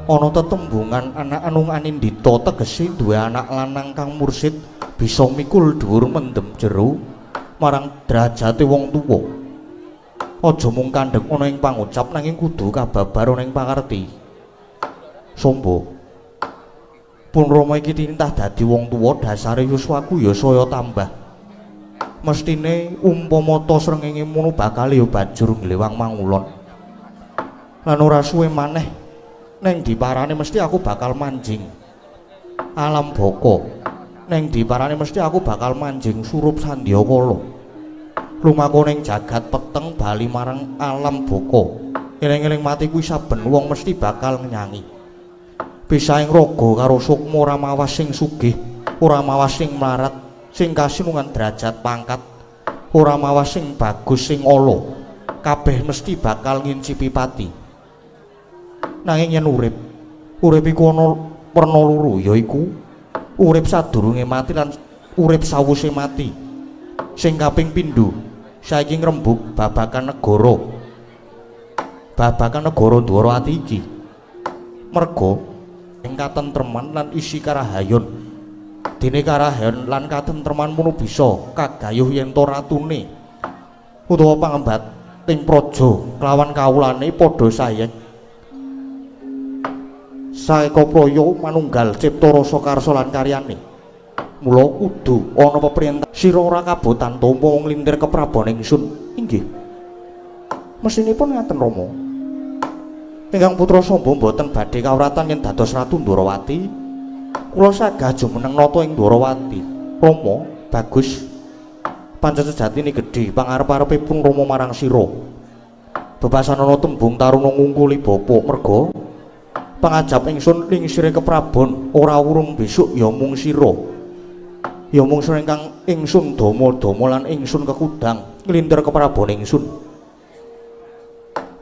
ana tetembungan anak anu anindita tegese duwe anak lanang kang mursid bisa mikul dhuwur mendem jero marang derajate wong tuwa. Aja mung kandhek ana ing pangucap nanging kudu kababar ana ing pangerti. Sombo. Pun Rama iki tintah dadi wong tuwa dasare yuswaku ya saya tambah. Mestine umpama ta srengenge mono bakal ya banjur nglewang mangulon. Lan ora suwe maneh neng diparane mesti aku bakal manjing alam baka. Neng diparane mesti aku bakal manjing surup Sandyakala. Lumaku ning jagat peteng bali marang alam baka. Eling-eling mati kuwi saben wong mesti bakal nyanyi. Pisaing raga karo sukma ora mawas sing sugih, ora mawas sing mlarat, sing kasinungan derajat pangkat, ora mawas sing bagus sing ala. Kabeh mesti bakal ngincipi pati. Nanging yen urip iku ana werna loro yaiku urip sadurunge mati lan urip sawise mati. Sing kaping pindho saiki ngrembug babakan negara. Babakan negara Dwarawati iki. Merga ing katentreman lan isi karahayon. Dene karahayon lan katentreman mono bisa kagayuh yen to ratune utawa pangembat ing praja kelawan kawulane padha sayek. Saeka praya manunggal cipta rasa karsa lan karyane. Mula kudu ana peperintah sira ora kabotan tampa nglintir keprabon ingsun. Inggih. Mesinipun ngaten Rama. Ingkang putra Samba mboten badhe kawratan yen dados Ratu Dwarawati. Kula sagah jumeneng nata ing Dwarawati. Rama, bagus. Pancen sejatine gedhe pangarep-arepipun Rama marang sira. Bebasan ana tembung taruna ngungkuli bapa merga pangajap ingsun ing sire keprabon ora urung besok ya mung sira. Ya mung sira ingkang ingsun dama-dama lan ingsun kekudang nglintir keprabon ingsun.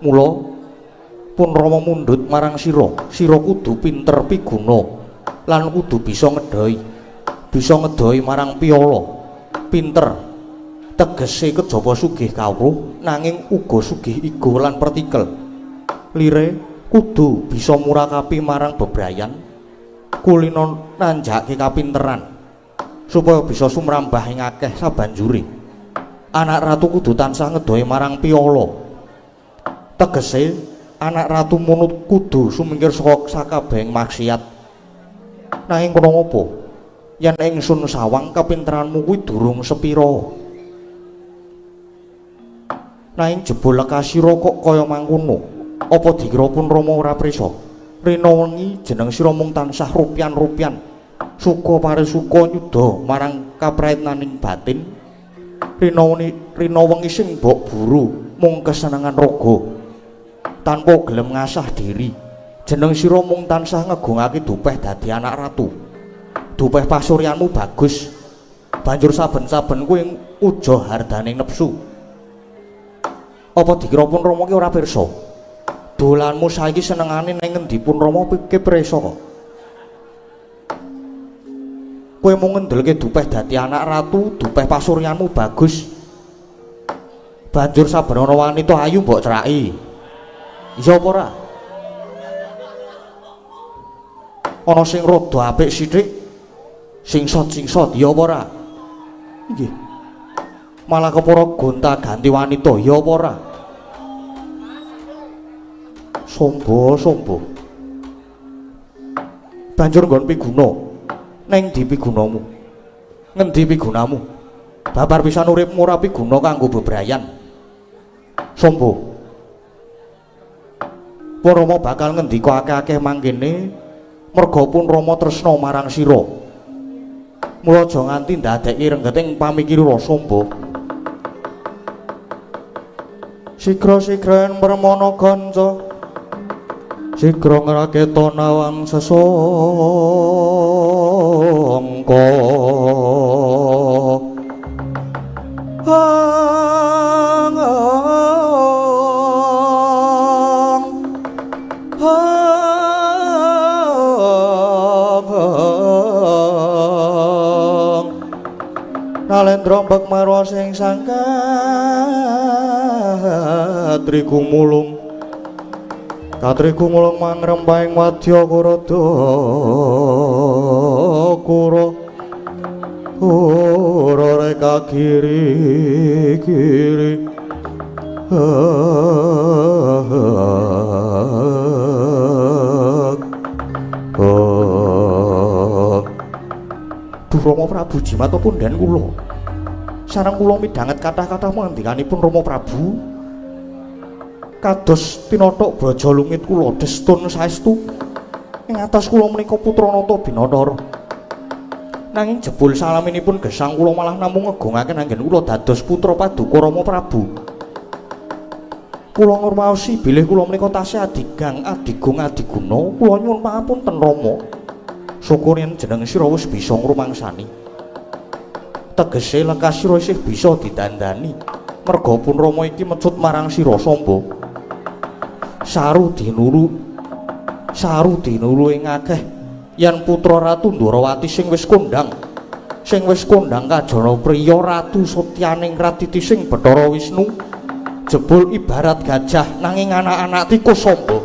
Mula pun Rama mundhut marang sira. Sira kudu pinter piguna lan kudu bisa ngedohi marang piyala. Pinter tegese kejaba sugih kawruh nanging uga sugih igo lan partikel. Lire kudu bisa murakapi marang bebrayan. Kulina nanjake kapinteran supaya bisa sumrambah ing akeh sabanjure. Anak ratu kudu tansah ngedohi marang piyala. Tegese anak ratu munut kudu sumingkir saka sakabehing maksiat. Nanging kono ngopo? Yen ingsun sawang kapinteranmu kuwi durung sepira. Nanging jebul lekasira kok kaya mangkono. Apa dikira pun Rama ora prisa? Rina wengi jeneng sira mung tansah rupyan-rupyan. Suka parisuka nyuda marang kapraitnaning batin. Rina wengi sing mbok buru mung kesenengan raga. Tanpa gelem ngasah diri, jeneng sira mung tansah ngegungake dupeh dadi anak ratu. Dupeh pasuryanmu bagus, banjur saben-saben kuwi uja hardaning nepsu. Apa dikira pun Rama ki ora pirsa? Dolanmu saiki senengane ning ngendi pun Rama ki prisa kok. Kowe mung ngendelke dupeh dadi anak ratu, dupeh pasuryanmu bagus. Banjur saben ana wanita ayu mbok ceraki. Iya apa ora? Ana sing rada apik sithik, sing sot, iya apa ora? Nggih. Malah kepara gonta-ganti wanita, iya apa ora? Sombo. Banjur nggon piguna. Neng ndi pigunamu? Ngendi pigunamu? Babar pisan uripmu ora piguna kanggo bebrayan. Sombo. Rama bakal ngendika akeh-akeh mangkene merga pun Rama tresna marang sira. Mula aja nganti ndadeki renggeting pamikira Samba. Sigra-sigraen permana kanca. Sigra ngraketa nawang sesangka. Nalendra mbek marwa sing sangkat triku mulung Katriku mulung mangrempahing wadya kurada kura ora reka giri-giri Rama Prabu jimat pun dan kula sareng kula midhanget kathah-kathah pangandikanipun Rama Prabu kados tinothok braja lungit kula destun saestu ing atas kula menika putra nata binatara nanging jebul salaminipun gesang kula malah namung ngegongaken anggen kula dados putra paduka Rama Prabu kula ngurmaosi bilih kula menika tasih adigung adiguna kula nyuwun pangapunten Rama syukur yen jeneng sira wis bisa ngrumangsani tegese lekas sira isih bisa didandani merga pun Rama iki mecut marang sira samba saru dinuru ing akeh yen putra Ratu Ndwarawati sing wis kondhang kajana priya Ratu Satyaning Ratiti sing Bathara Wisnu jebul ibarat gajah nanging anak-anak tikus samba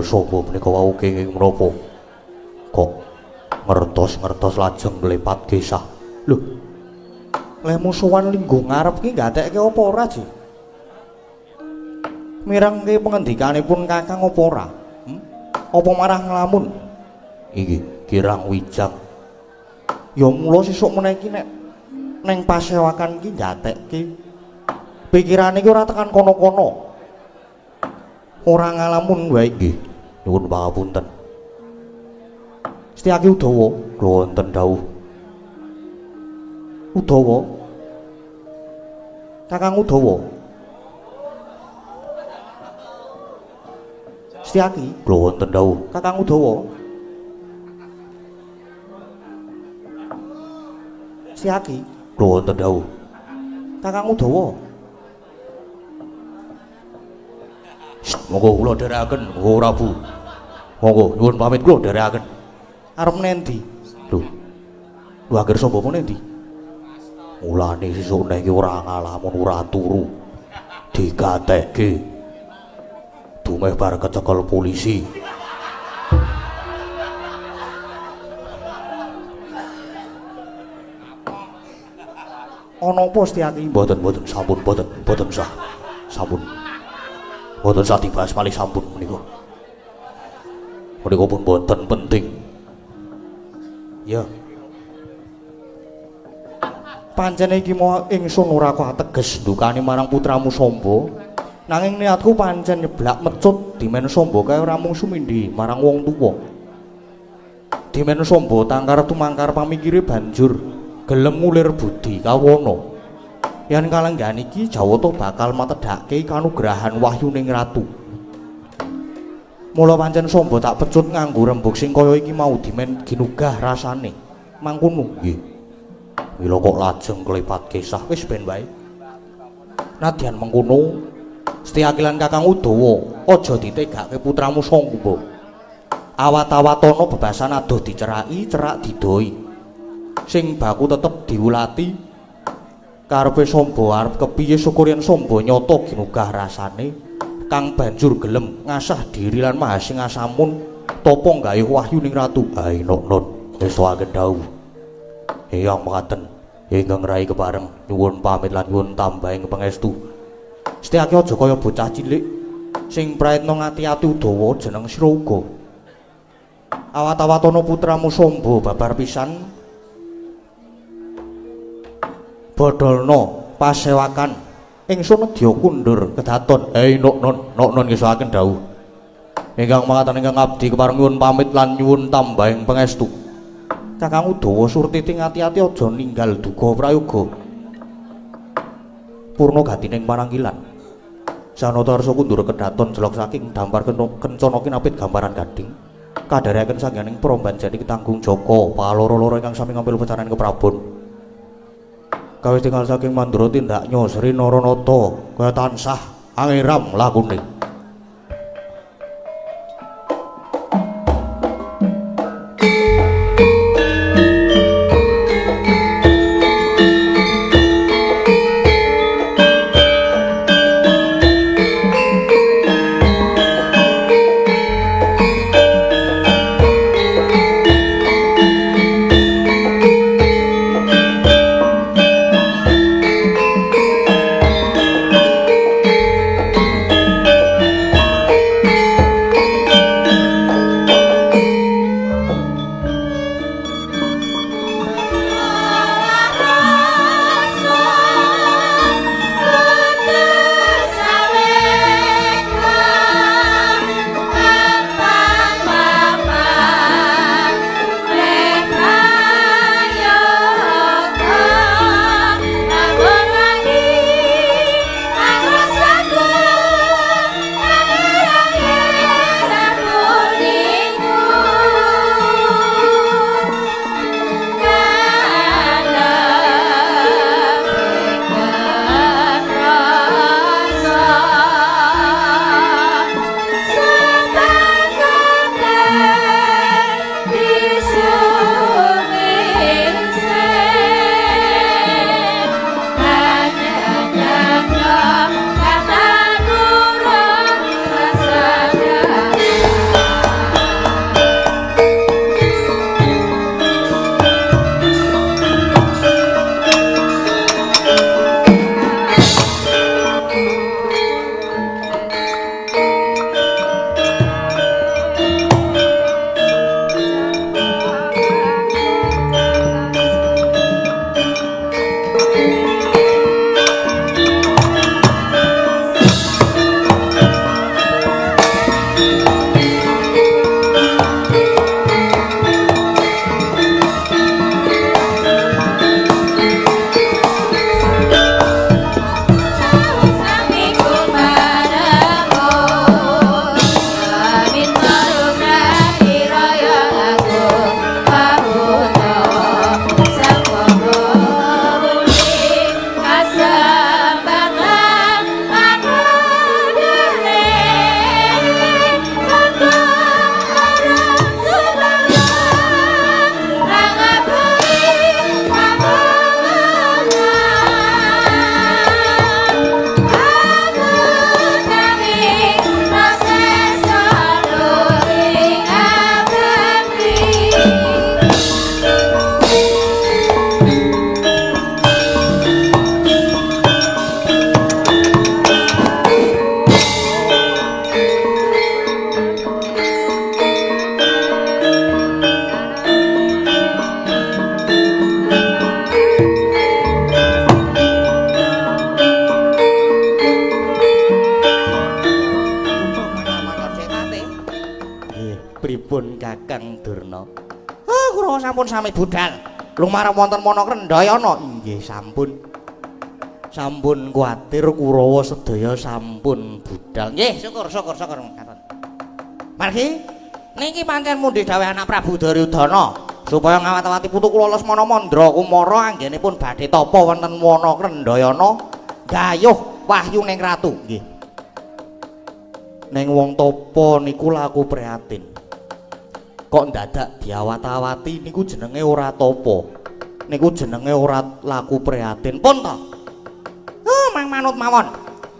Sapa menika wau kenging menapa kok ngertos lajeng mlepat gesah lho leh musuhan linggo ngarep ki gatekke apa ora Ji mirengke pengendikanipun Kakang apa ora apa marah nglamun iki kirang wijang ya mula sesuk meneh iki nek ning pasewakan ki gatekke pikirane ki ora tekan kono-kono ora ngalamun wae nggih nuwun pangapunten. Setyaki Udawa, kula wonten dawuh. Udawa. Kakang Udawa. Setyaki, kula wonten dawuh. Kakang Udawa. Setyaki, kula wonten dawuh. Kakang Udawa. Monggo kula dherekaken, monggo Prabu. Monggo nyuwun pamit kula dherekaken. Arep nendi? Lho. Lho anger sapa nendi? Mulane sesuk nek iki ora ngalamun ora turu. Digatekke. Dumeh bar kecekel polisi. Ana apa Setyaki? Mboten sampun mboten sah. Sampun. Mboten sah dibahas malih sampun menika. Menika pun mboten penting. Ya. Pancen iki mau ingsun ora kok ateges ndukani marang putramu Samba. Nanging niatku pancen nyeblak mecut dimen Samba kae ora mung sumindhi marang wong tuwa. Dimen Samba tangkar tumangkar pamikire banjur gelem ngulir budi kawono. Yen kalenggan iki Jawata bakal matedhake kanugrahan wahyuning ratu. Mula pancen Samba tak pecut nganggo rembug sing kaya iki mau dimen ginugah rasane. Mangkono nggih. Mila kok lajeng klepat kesah wis ben wae. Nadyan mengkono, Setyaki lan Kakang Udawa aja ditegake putramu Sangkumba. Awat-awatono bebasan adoh diceraki, cerak didoi. sing baku tetep diulati. Karepe Samba arep kepiye syukur yen Samba nyata ginugah rasane kang banjur gelem ngasah diri lan mahasing asamun tapa nggayuh wahyu ning ratu. Hai Nun esuk dawuh. Eyang mekaten ingkang rai kepareng nyuwun pamit lan nyuwun tambahing pangestu. Setyake aja kaya bocah cilik sing praetna ngati-ati Udawa jeneng sira uga. Awat-awatono putramu Samba babar pisan bodolno pasewakan ingsun nedya kundur kedaton. Nun ngesuaken dawuh. Ingkang makaten ingkang abdi kepareng nyuwun pamit lan nyuwun tambahing pangestu. Kakang Udawa Surtiti ngati-ati aja ninggal duka prayoga. Purna gatining pananggilan. Sanata arsa kundur kedaton jelok saking dampar kencana kinapit gambaran gading. Kadhareaken sangganing Prambanjani Ketanggung Jaka paloro-loro ingkang sami ngambil pecaran keprabon. Kawis tinggal saking Mandura tindaknya Sri Naranata kaya tansah angiram lakune. pripun Kakang Durna? Oh, kula sampun sami budal. Lumarang wonten Mana Krendayana. Inggih sampun. Sampun kuwatir Kurawa sedaya sampun budal. Nggih, syukur. Ngaten. Margi, niki pancen mundhi dawuh anak Prabu Duryudana supaya ngawat-awati putu kula Lesmana Mandra Kumara anggenipun badhe tapa wonten Mana Krendayana gayuh wahyu ning ratu. Nggih. Ning wong tapa niku laku prihatin. Kok ndadak diawat-awati niku jenenge ora tapa. niku jenenge ora laku prihatin pun to. Mang manut mawon.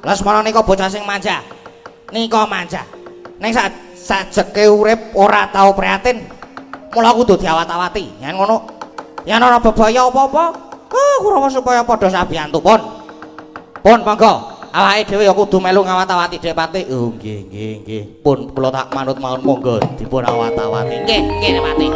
Lesmana nika bocah sing manja. Nika manja. Ning sajeke urip ora tau prihatin. Mula kudu diawat-awati. Yen ngono, yen ora bebaya apa-apa, Kurawa supaya padha sabiyantu pun. Pun monggo. Awake dhewe ya kudu melu ngawat-awati Dek Pati. Oh nggih nggih nggih. Pun kula tak manut mawon monggo dipun awat-awati. Nggih nggih Dek Pati.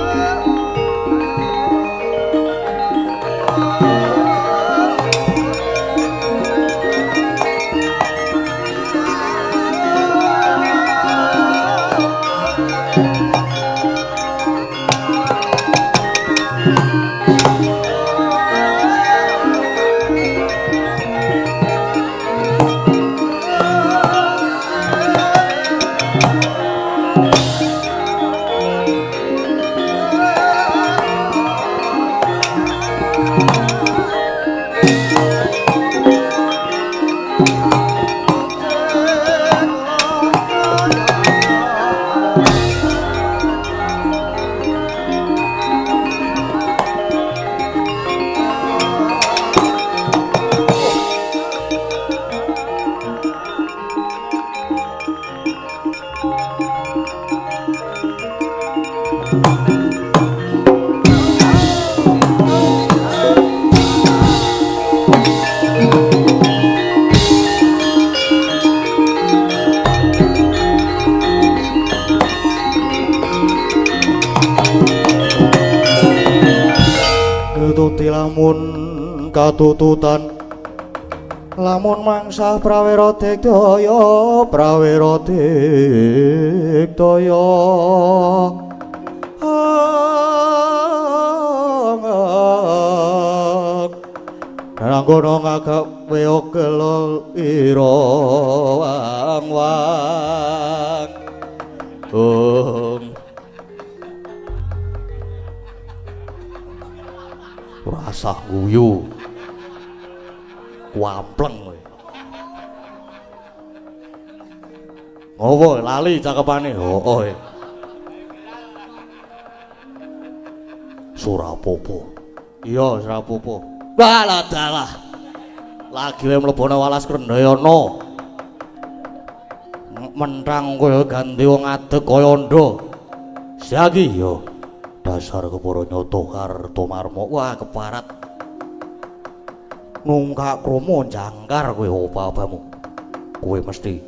Lamun katututan lamun mangsah prawira digdaya Nanggono ngagawe kelol ira wang-wang rasa guyu kuampleng kowe. Ngopo lali cakepane? Hooh. Surapopo. Iya, Surapopo. Walah dalah. Lagi wae mlebone Walas Krendayana. Mentrang kaya ganti wong adeg kaya ndha. Siagi yo. Dasar kepara nyoto Kartomarma. Wah keparat nungkak kromo jangkar kowe apa-apamu. Kowe mesti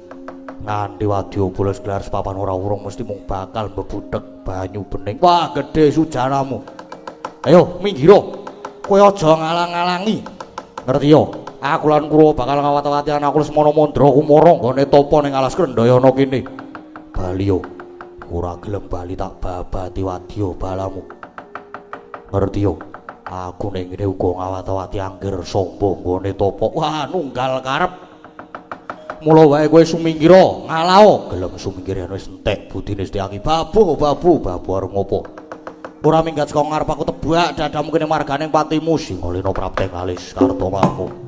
nganti wadya bolos gelar papan ora urung mesti mung bakal mbebudhek banyu bening. Wah gedhe sujanamu. Ayo minggira. Kowe aja ngalang-alangi. Ngerti yo? Aku lan Kurawa bakal ngawat-awati anakku Lesmana Mandra Kumara nggone tapa ning Alas Krendayana kene. Bali yo. Ora gelem bali tak babati wadya balamu. Ngerti yo? Aku ning ngene uga ngawat-awati angger samba nggone topo. Wah, nunggal karep. Mula wae kowe sumingkira, ngalao. Gelem sumingkir yen wis entek budine Setyaki. Babu arep ngopo? Ora minggat saka ngarep aku tebak dadamu kene marganing patimu Singalena Prapteng alis Kartomarma.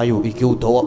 Surtayu iki Udawa.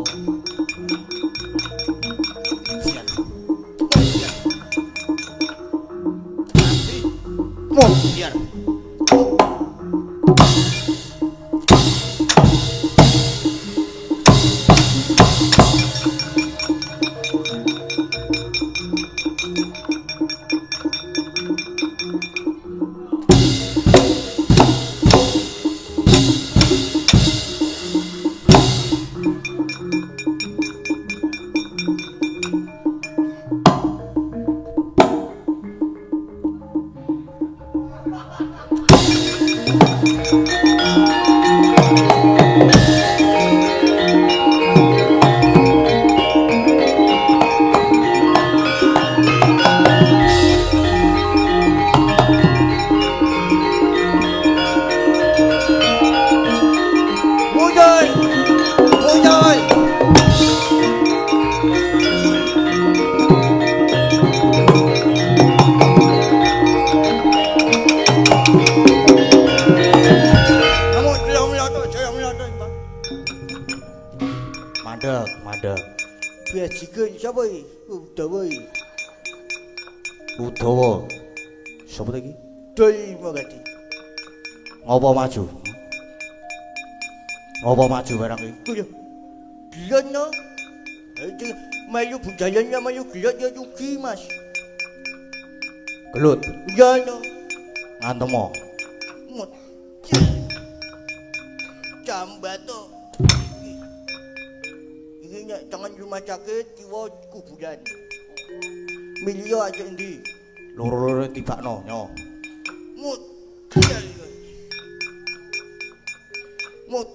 sapa iki? Udawa iki. Udawa. Sapa ta iki? Dol Magadi. Ngopo maju? Ngopo maju barang iki? Ku ya. Gila no. Itu mayu budayanya mayu gila ya yugi Mas. Gelut. Ya no. Ngantemo. Mut. Jambato. Ini nek tangan rumah sakit kiwa kuburan. Milio aja endi? Loro-loro tibakno nyo. Mut. Mut.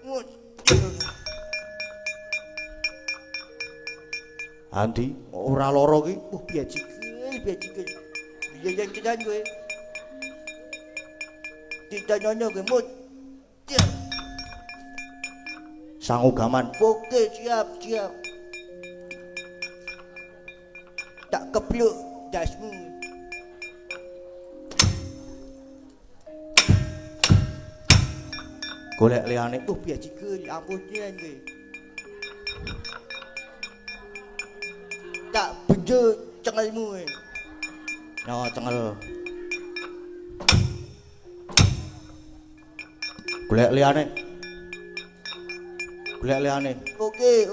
Mut. Andi, ora loro ki. Biar cikil. Biar yang cedan gue. Tidak nyonya gue mut. Sangu gaman. Oke, siap. Tak kepluk dasmu. Golek liyane. Biar cikil, ampun cian gue. Tak bejo cengelmu gue. Nyo cengel. Golek liyane. Oke.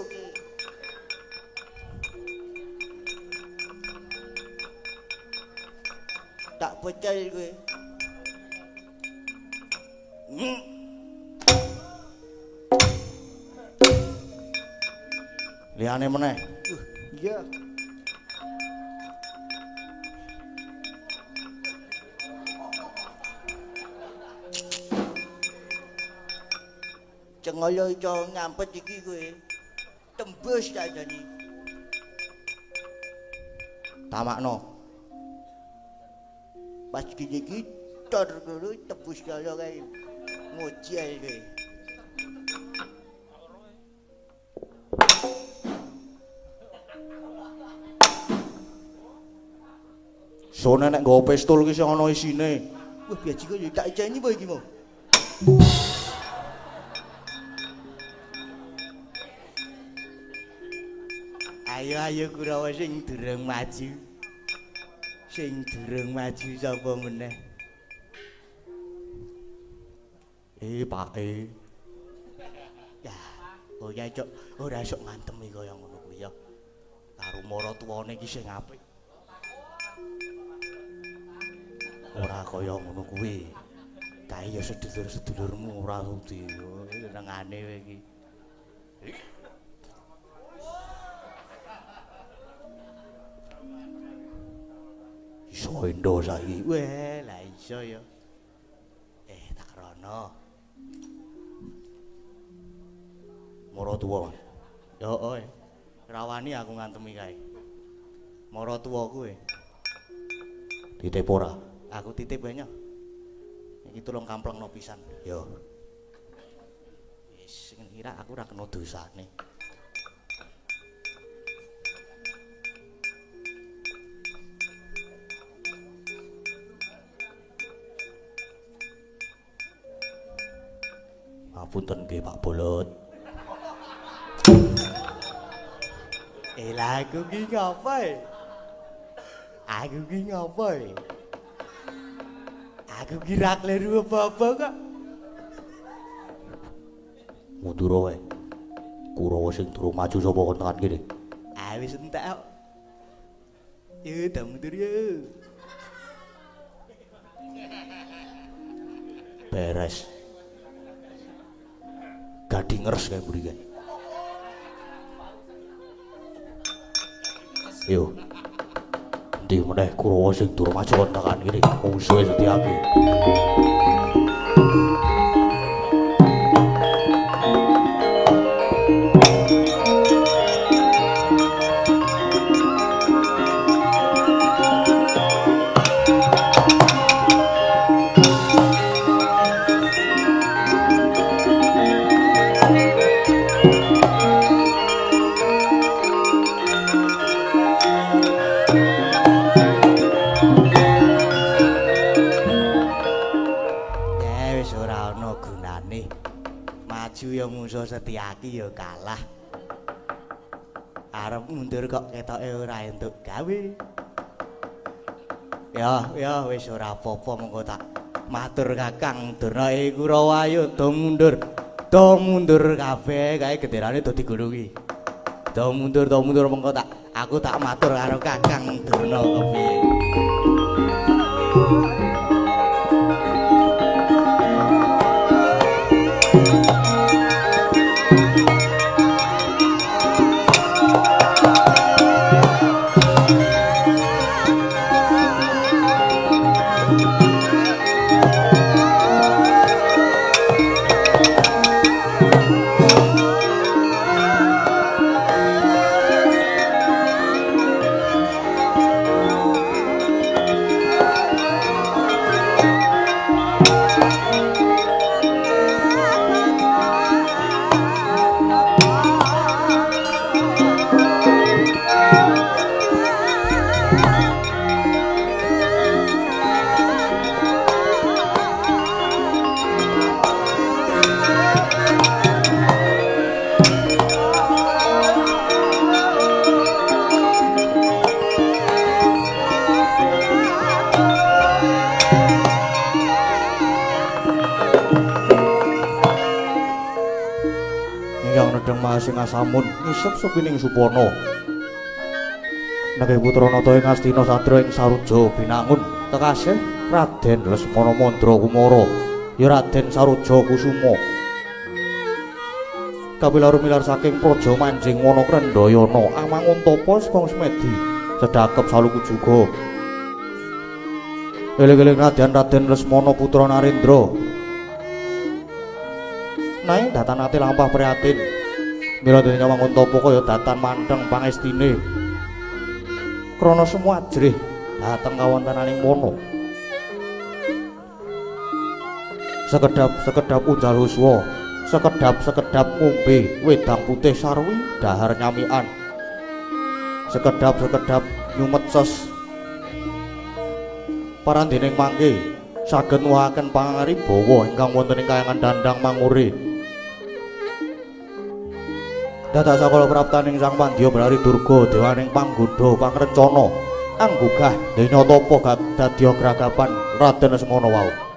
Tak percaya gue. Liyane meneh. Iya. Cengolo iso ngampet iki kowe. Tembus tak jane. Tamakno. Pas iki tor dulu tembus kaya kae. Mojel kowe. Sone nek nggawa pistol ki sing ana isine. Wah, biaji kok ya tak ijeni apa iki mau? Ayo Kurawa sing durung maju. Sapa meneh? Pak Ya, ya cok, ora sok ngantem iki kaya ngono kuwi ya. Karo maratuwane iki sing apik. ora kaya ngono kuwi. Kae ya sedulur-sedulurmu ora sudi. Senengane kowe iki. Iso endo saiki. Weh, lah iso ya. Tak rono. Maratuwa. Yo, rawani aku ngantemi kae. Maratuwa kowe. Titip ora? Aku titip wae nyo. Iki tulung kamplengno pisan. Yo. Wis sing kira aku ora kena dosane. Apunten nggih Pak Bolot. Lah aku ki ngapain? Aku kira kleru apa-apa kok. Mundur wae. Kurawa sing durung maju sapa kon tekan kene. Wis entek kok. Yo, dah mundur yo. Beres. Gadingers kae mburi kae. Yo. Ndi meneh Kurawa sing durung maju kon tekan kene. Musuhe setiake. Setyaki ya kalah. Arep mundur kok ketoke ora entuk gawe. Ya wis ora apa-apa mengko tak matur Kakang Durna Kurawa ayo do mundur. Do mundur kabeh kae genderane do digulungi. Do mundur mengko aku tak matur karo Kakang Durna kepiye. Sing asamun ngisep sepining Supono nanging putra nata ing Astina Sadra ing Saruja binangun tekasih Raden Lesmana Mandra Kumara ya Raden Saruja Kusuma kapilar milar saking praja manjing wana Krendayana amangun tapa sepong semedi sedakep saluku juga eling-eling Raden Lesmana putra Narendra nanging datan ati lampah prihatin mila dene wangun tapa kaya datan manteng pangestine krana semua ajrih dhateng kawontenaning mono sekedap unjal huswa sekedap ngombe wedang putih sarwi dahar nyamikan sekedap nyumet ses parandening mangke saged nuwuhaken pangaribawa ingkang wonten ing kayangan Dandang Mangure dadak sakala praptaning Sang Pandya Brari Durga dewaning panggodha pangrencana anggugah denya tapa dadya gragapan Raden Lesmana wau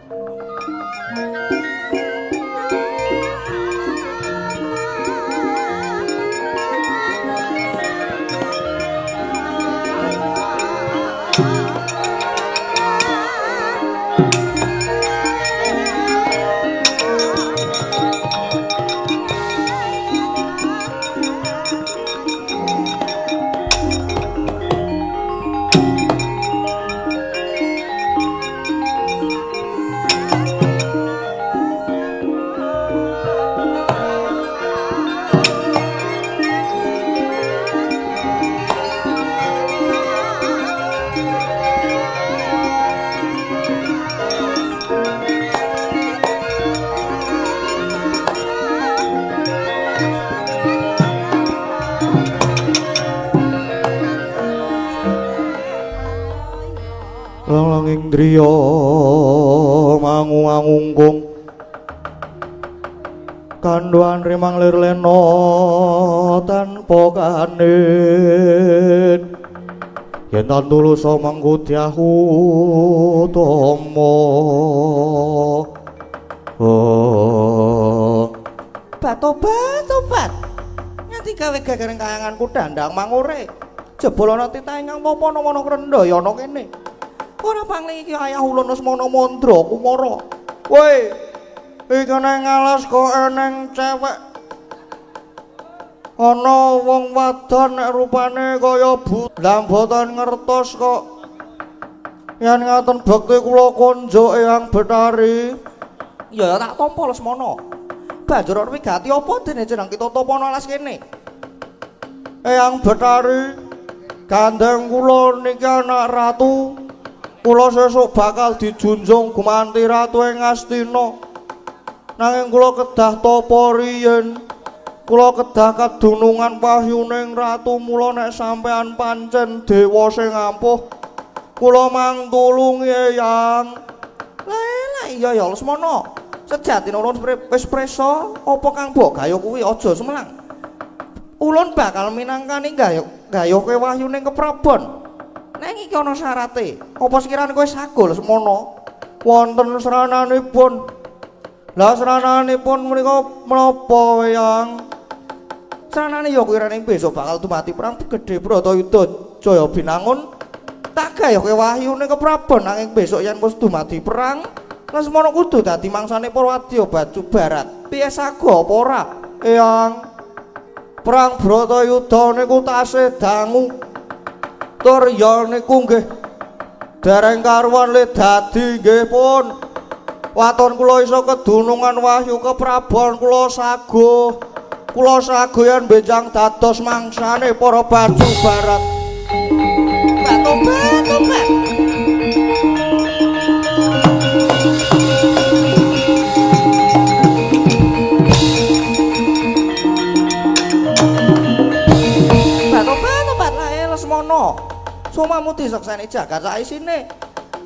langing driya mangu-angungkung kandhuan rimang lir lena tanpa kanin yen tantulusa mangku diahu tama tobat nganti gawe gegereng kayanganku Dandang Mangure jebul ana titah ingkang tapa nama Krendayana kene ora pangling iki ayah ulun Lesmana Mandra Kumara. Woi, iki nang ngalas kok eneng cewek. Ana wong wadon nek rupane kaya bulan boten ngertos kok. Yen ngaten bekti kula konjuk Eyang Betari. Ya tak tampa Lesmana. Banjur ora wigati apa dene jeneng kita tapana alas kene. Eyang Betari, gandeng kula niki anak ratu. Kula sesuk bakal dijunjung gumanti ratu ing Astina. Nanging kula kedah tapa riyen. Kula kedah kadunungan pahyuning ratu mula nek sampean pancen dewa sing ampuh. Kula mangtulungi Eyang. Lah iya ya Lesmana. Sejatine ulun wis presa apa kang mbok gayuh kuwi aja semelang. Ulun bakal minangkani gayuhke wahyuning keprabon. Neng iki ana syarate. Apa sekirane kowe sagol semono? Wonten srananipun. Lah srananipun menika menapa yang sranane ya kuwi rene besok bakal tumati perang gedhe Bratayuda Jaya Binangun. Tak gayuhke wahyuning keprabon nanging besok yen wis tumati perang lan semono kudu dadi mangsane para wadya baju barat. Piye sago apa ora? Eyang perang Bratayuda niku tasih dangu. Tur ya niku nggih dereng karuan le dadi nggih pun. Waton kula isa kedunungan wahyu keprabon kula sago. Kula sago yen benjang dados mangsane para baju barat. Tobat. Lesmono sumamu disekseni jagat sak isine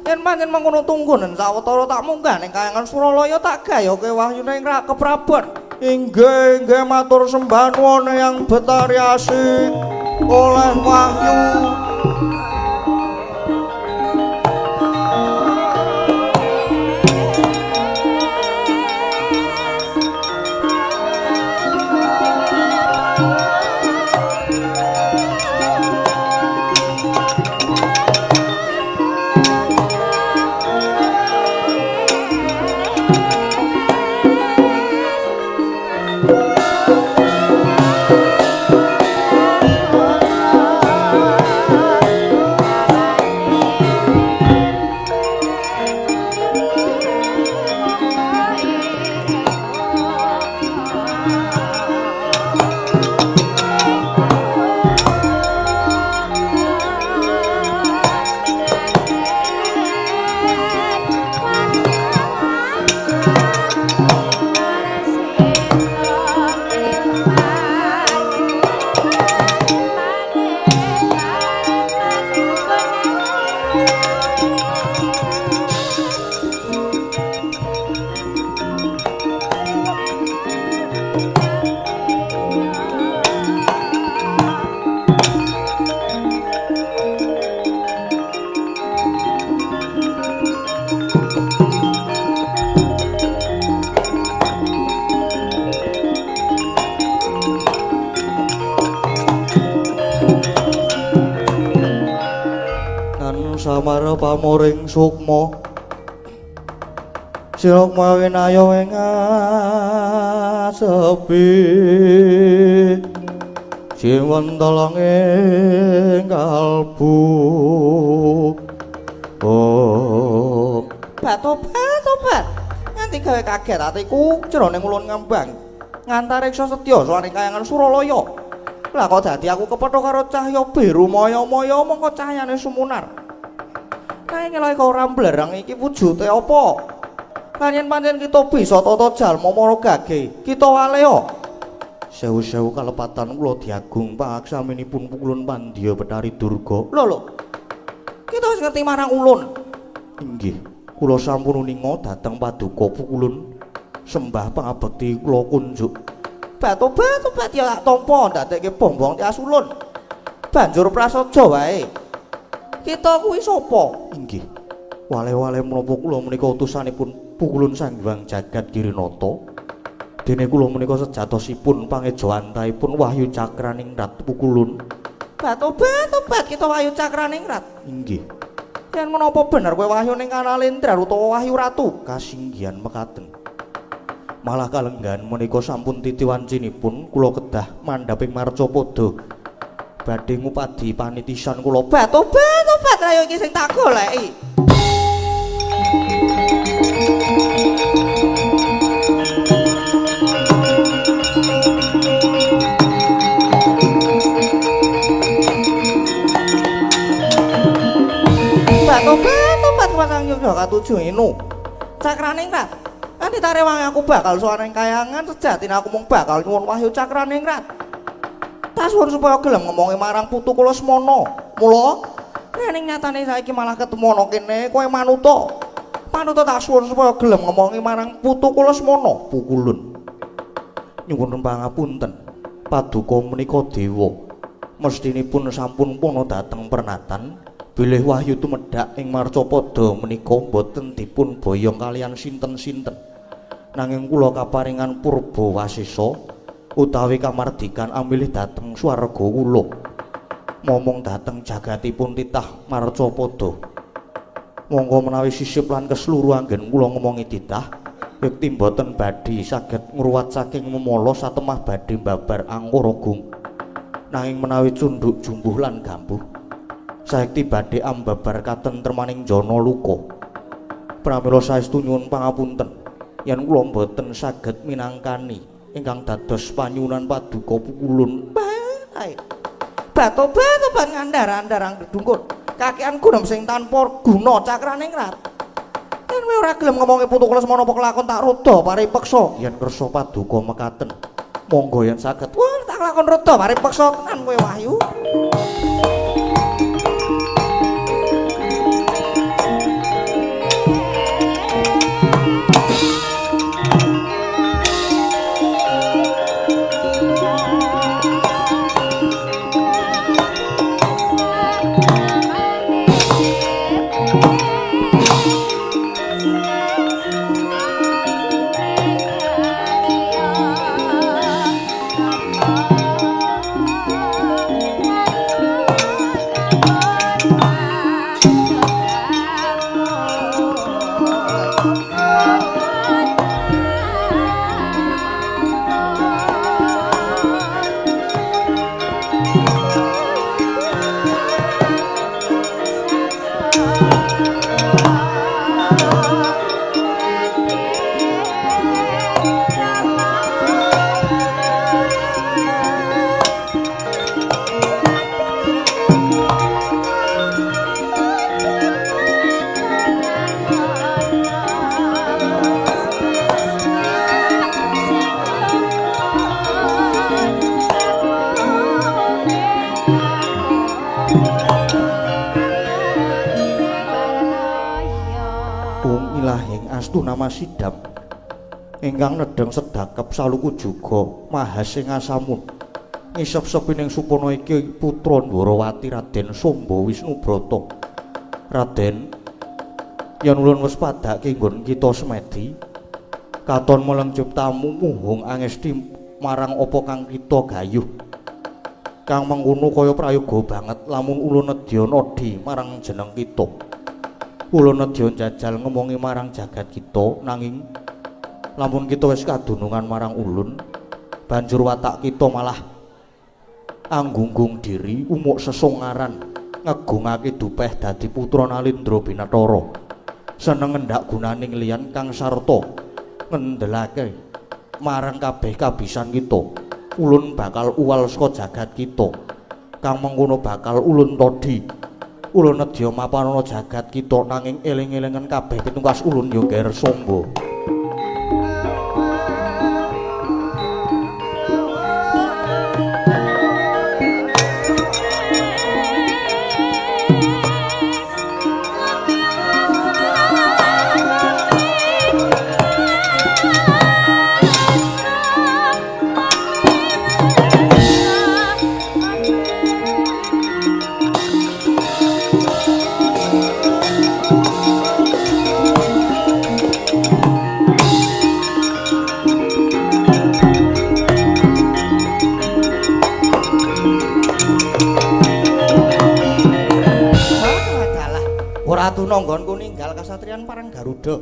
yen pancen mengkono tunggunen sawetara tak munggah ning Kahyangan Suralaya tak gayuhke wahyuning keprabon inggih matur sembah nuwun yang Betari Asih oleh wahyu samara pamuring sukma sirokma winaya ing sepi siwentolong ing kalbu tobat nganti gawe kaget atiku jroning ulun ngambang ngantariksa setya saking Kahyangan Suralaya lah kok dadi aku kepethuk karo cahya biru maya-maya mongko cahyane sumunar. Nanging lha kok ora mblerang iki wujute apa? Lan yen pancen kita bisa tata jalma mara gage, kita waleo. Sewu-sewu kalepatan kula diagung pangaksaminipun pukulun Pandya Betari Durga. Lho. Kita wis ngerti marang ulun. Inggih, kula sampun uninga dhateng paduka pukulun sembah pangabekti kula kunjuk. Tobat ya tak tampa ndadekke bombong tias ulun. Banjur prasaja wae. Kita kuwi sapa? Inggih. Wale-wale menapa kula menika utusanipun pukulun Sang Hyang Jagat Girinata. Dene kula menika sejatosipun pangeja antahipun Wahyu Cakraningrat pukulun. Tobat kita Wahyu Cakraningrat. Inggih. Yen menapa bener kowe wahyu ning Kanalendra utawa Wahyu Ratu kasinggihan mekaten. Malah kalenggan menika sampun titiwancinipun kula kedah mandhaping Marcapada. Badhe ngupadi panitisan kula. Tobat ayo iki sing tak goleki. Tobat Sang Hyang Katujuh inu. Cakraningrat. Nanti tarewangi aku bakal sowan ing Kahyangan sejatine aku mung bakal nyuwun wahyu Cakraningrat. Tasuwun supaya gelem ngomongi marang putu kula Semana. Mula ning nyatane saiki malah ketemu ana kene kowe manuta. Panuta tak suwun supaya gelem ngomongi marang putu kula semana pukulun. Nyuwun pangapunten. Paduka menika dewa. Mestinipun sampun puna dhateng pernatan bilih wahyu tumedhak ing Marcapada menika boten dipun boyong kalian sinten-sinten. Nanging kula kaparingan purba wasesa utawi kamardikan amilih dhateng swarga kula. Momong dhateng jagatipun titah Marcapada. Monggo menawi sisip lan kesluru anggen kula ngomongi titah, yekti mboten badhe saged ngruwat saking memala satemah badhe mbabar angkara gung. Nanging menawi cundhuk jumbuh lan gambuh, saekti badhe ambabar katentremaning jana luka. Pramila saestu nyuwun pangapunten yen kula mboten saged minangkani ingkang dados panyuwunan paduka pukulun. Batu-batu ban ngandar-andarang dedungkul. Kakean gunem sing tanpa guna cakraning rat. Yen kowe ora gelem ngomongi putu kula semana apa kelakon tak rada paripeksa. Yen kersa paduka mekaten, monggo yen saged. Wah, tak lakon rada paripeksa tenan kowe Wahyu. Nama sidam ingkang nedeng sedakep saluku juga mahasing asamun ngisep-sepining supana iki putra Ndwarawati Raden Samba Wisnubrata. Raden, yen ulun wis padhake nggon kita semedi katon melencup tamu muhung angesti marang apa kang kita gayuh kang mengkono kaya prayoga banget lamun ulun nedya nadi marang jeneng kita. Ulun nedya njajal ngomongi marang jagat kita, nanging lamun kita wis kadunungan marang ulun, banjur watak kita malah anggunggung diri umuk sesongaran ngegungake dupeh dadi putra Nalindra Binathara. Seneng ngendak gunaning liyan kang sarta ngendelake marang kabeh kabisan kita. Ulun bakal uwal saka jagat kita, kang mengkono bakal ulun todi. Ulun nedya mapanana jagat kita nanging eling-elingan kabeh pitungkas ulun ya ngger Samba. Tuna nggonku ninggal kasatriyan Parang Garuda.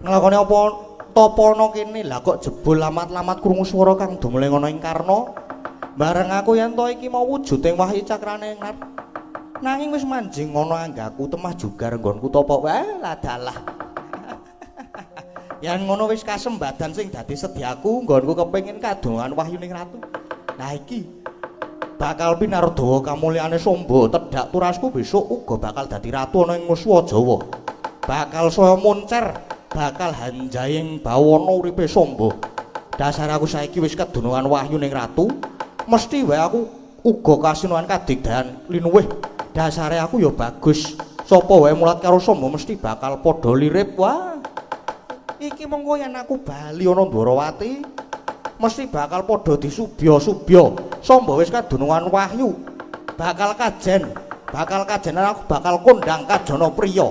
Nglakoni apa tapana kene? Lah kok jebul lamat-lamat krungu swara kang dumele ngono ing karna. Bareng aku yen to iki mau wujuding wahyu cakrane ngat. Nanging wis manjing ngono anggaku temah jugar nggonku tapa wae ladalah. Yen ngono wis kasembadan sing dadi sedyaku nggonku kepengin kadongan wahyuning ratu. Nah iki bakal pinardawa kamulyane Samba tedhak turasku besok uga bakal dadi ratu ana ing Nuswa Jawa. Bakal saya moncer, bakal hanjaying bawana uripe Samba. Dasar aku saiki wis kedunungan wahyu ning ratu, mesti wae aku uga kasinuhan kadigdayan linuwih. Dasare aku ya bagus Sapa wae mulat karo Samba mesti bakal padha lirip. Wah. Iki mengko yen aku bali ana Ndwarawati, mesti bakal padha disubya-subya. Samba wis kadunungan wahyu. Bakal kajen aku bakal kondang Kajana Priya.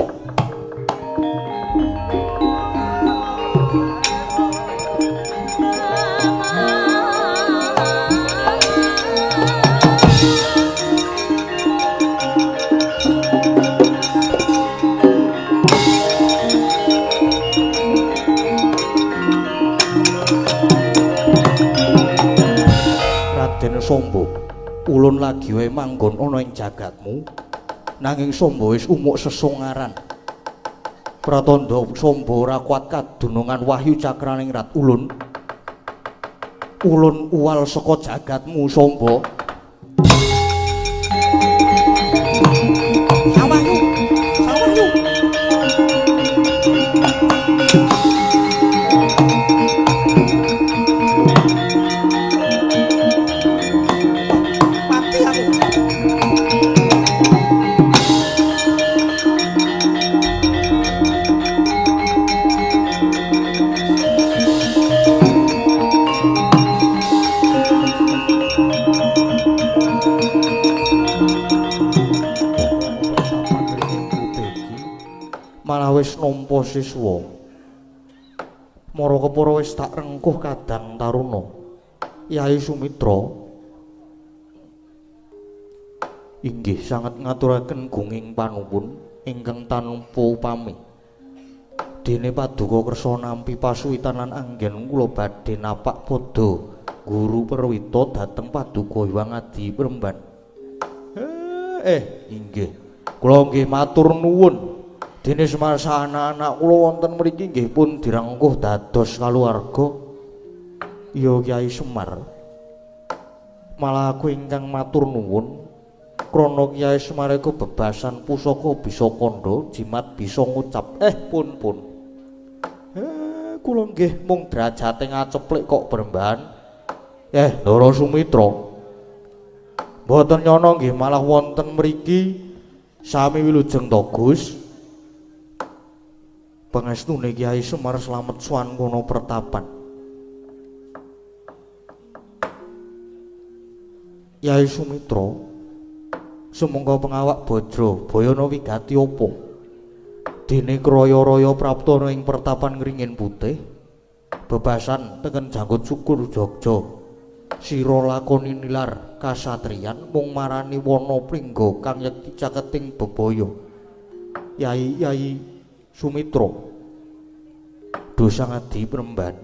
Raden Samba, ulun lagi wae manggon ana ing jagatmu, nanging Samba wis umuk sesongaran. Pratandha Samba ora kuat kadunungan wahyu cakraning rat ulun. Ulun uwal saka jagatmu Samba. Sawahyu, sawahyu. Malah wis nampa siswa. Mara kepara wis tak rengkuh kadang taruna. Yai Sumitra inggih sanget ngaturaken gunging panuwun ingkang tanpa upami. Dene paduka kersa nampi pasuwitan lan anggen kula badhe napak pada Guru Perwita dhateng paduka Hyang Adi Premban. Inggih. Kula nggih matur nuwun. Dene semasa anak-anak kula wonten mriki nggih pun direngkuh dados kaluwarga. Ya Kyai Semar. Malah aku ingkang matur nuwun krana Kyai Semar iku bebasan pusaka bisa kandha, jimat bisa ngucap. Pun. Kula nggih mung derajate ngaceplik kok Brembahan. Ndara Sumitra. Mboten nyana nggih malah wonten mriki sami wilujeng to Gus. Pangestune Kyai Semar slamet swan kono pertapan. Kyai Sumitra, sumangga pengawak Bajra Bayana wigati apa? Dene kraya-raya prapta ing pertapan Ngringin Putih, bebasan teken janggut syukur Jogja. Sira lakoni nilar kasatriyan mung marani wana pringga kang yekti caketing bebaya. Yai Sumitra, Dosa Adi Premban,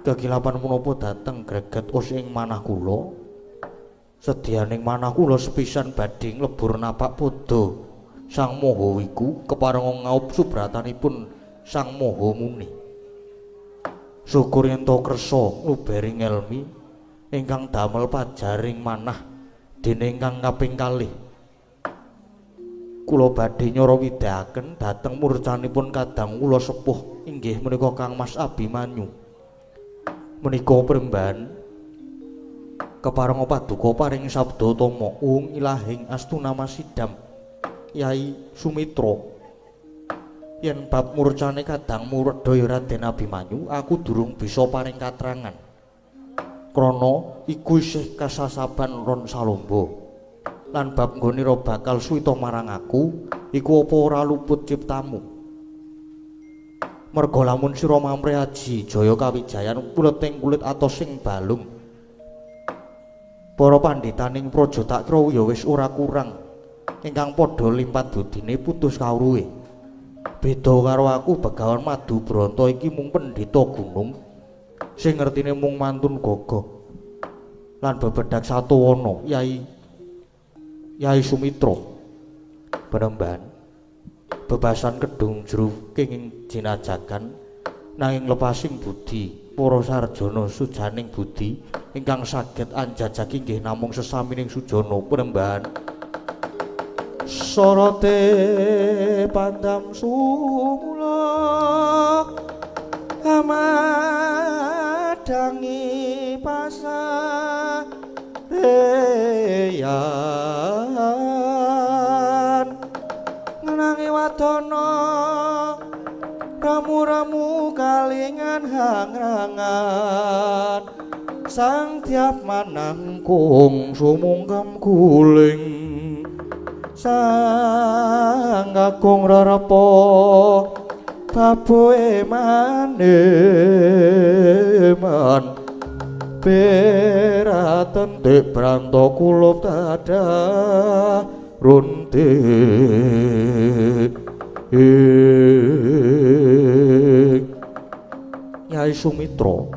kekilapan menapa dhateng greget ing manah kula. Sedyaning manah kula sepisan badhe nglebur napak pada Sang Maha Wiku keparenga ngaup subratanipun Sang Maha Muni. Syukur yen to kersa nglubering ngelmi ingkang damel pajaring manah dene ingkang kaping kalih. Kula badhe nyara widhaken dhateng murcanipun kadang kula sepuh inggih menika Kang Mas Abimanyu. Menika Premban keparenga paduka paring sabda tama ilahing Astunama Sidam Yai Sumitra. Yen bab murcane kadang muredaya Raden Abimanyu aku durung bisa paring katrangan. Krana iku isih kasasaban ron salomba. Lan bab nggonira bakal suwita marang aku iku apa ora luput ciptamu. Merga lamun sira mamrih aji jaya kawijayan kuleting kulit atos sing balung. Para pandhitaning praja tak kira ya wis ora kurang ingkang padha limpat budine putus kawruhe. Beda karo aku Begawan Madu Branta iki mung pendhita gunung sing ngertine mung mantun gagah. Lan bebedak satuwana Yai Sumitra Premban bebasan kedung jero kenging jinajakan nanging lepasing budi para sarjana sujaning budi ingkang saged anjajaki nggih namung sesamining sujana Premban. Sorote pandam sumula amadangi pasareyan Pradana ramu-ramu kalingan hangrangan sang tiap manangkung sumungkam guling sang kakung rarapo baboe maneman peraten dek branto kulup dadah runtik Nyai Sumitra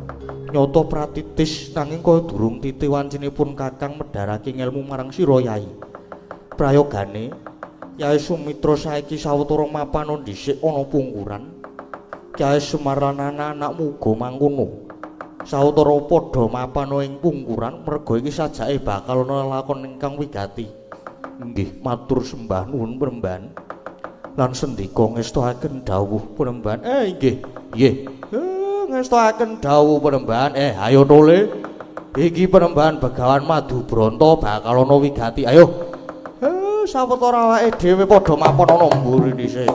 nyoto pratitis nanging kaya durung titi wancinipun kakang medharake ngelmu marang sira Yai. Prayogane Nyai Sumitra saiki sawetara mapana dhisik ana pungkuran. Kyai Semar lan anak-anakmu uga mangkono. Sawetara padha mapana ing pungkuran merga iki sajake bakal ana lakon ingkang wigati. Nggih, matur sembah nuwun Premban. Lan sendika ngestakaken dawuh Premban. Nggih. Nggih. Ngestakaken dawuh Premban. Ayo tole. Iki Premban Begawan Madubronto bakal ana wigati. Ayo. Sawetara awake dhewe padha mapan ana mburi dhisik.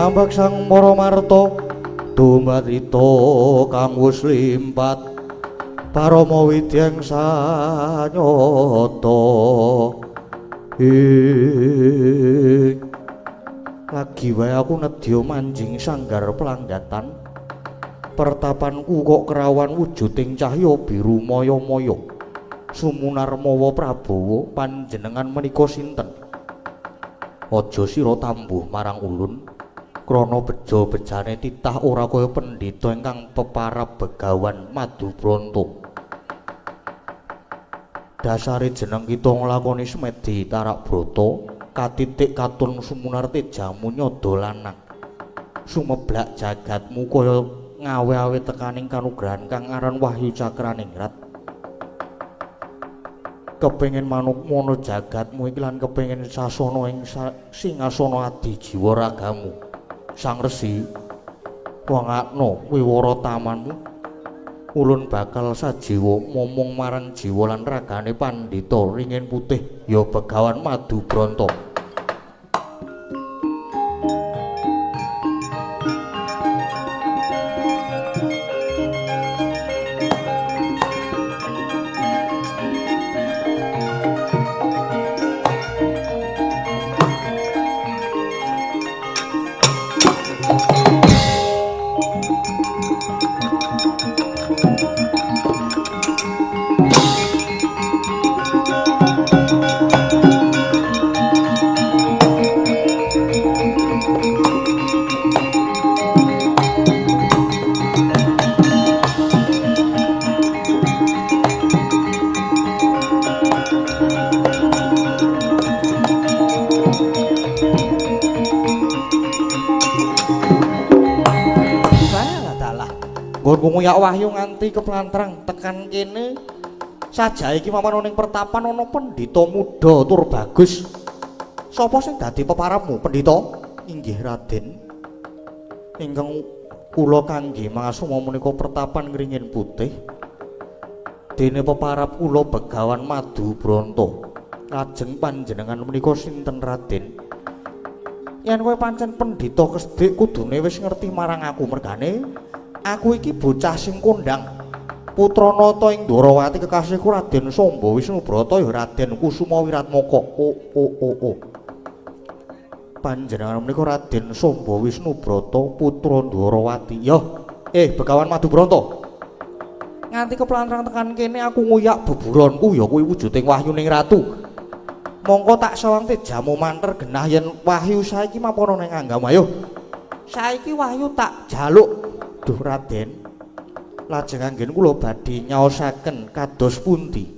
Ambak sang para marta dumbarita kang wis limpat parama widyang sanyata lagi wae aku nedya manjing sanggar pelanggatan pertapanku kok kerawan wujuding cahya biru maya-maya sumunar mawa Prabowo panjenengan menika sinten aja sira tambuh marang ulun krana beja-bejane titah ora kaya pendhita ingkang peparab Begawan Madubronto. Dasare jeneng kita nglakoni semedi tarak brata, katitik katun sumunar tejamu nyada lanang. Sumeblak jagatmu kaya ngawe-awe tekaning kanugrahan kang aran Wahyu Cakraningrat. Kepengin manuk mono jagatmu iki lan kepengin sasana ing singasana adi jiwa ragamu. Sang Resi wangakno wiwara tamanmu ulun bakal sajiwa momong marang jiwa lan ragane pandhita ringin putih ya Begawan Madubronto. nggonku nguyak wahyu nganti keplantrang tekan kene sajae iki mapan ning pertapan ana pendhita muda tur bagus. Sapa sing dadi peparapmu, Pendhita? Inggih Raden. Ingkang kula kangge mangasuma menika pertapan Ngringin Putih. Dene peparap kula Begawan Madu Bronto. Lajeng panjenengan menika sinten Raden? Yen kowe pancen pendhita kesdik kudune wis ngerti marang aku mergane aku iki bocah sing kondang putra nata ing Ndwarawati kekasihku Raden Samba Wisnubrata ya Raden Kusuma Wiratmaka. Panjenengan menika Raden Samba Wisnubrata putra Ndwarawati. Ya, Begawan Madu Bronto. Nganti keplantrang tekan kene aku nguyak beburonku ya kuwi wujuding wahyuning ratu. Mongko tak sawangte jamu manter genah yen wahyu saiki mapono ning Anggam. Ayo. Saiki wahyu tak jaluk. Duh Raden. Lajeng anggen kula badhe nyaosaken kados pundi.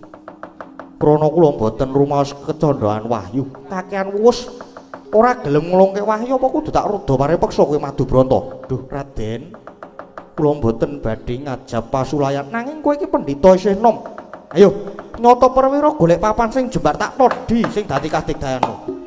Krana kula mboten rumaos kecondhoan wahyu. Kakehan wuwus ora gelem nglungke wahyu apa kudu tak rada parepeksa kowe Madu Bronto. Duh Raden. Kula mboten badhe ngajab pasulayan nanging kowe iki pendhita isih nom. Ayo, nyata perwira golek papan sing jembar tak todhi sing dadi kadigdayanmu.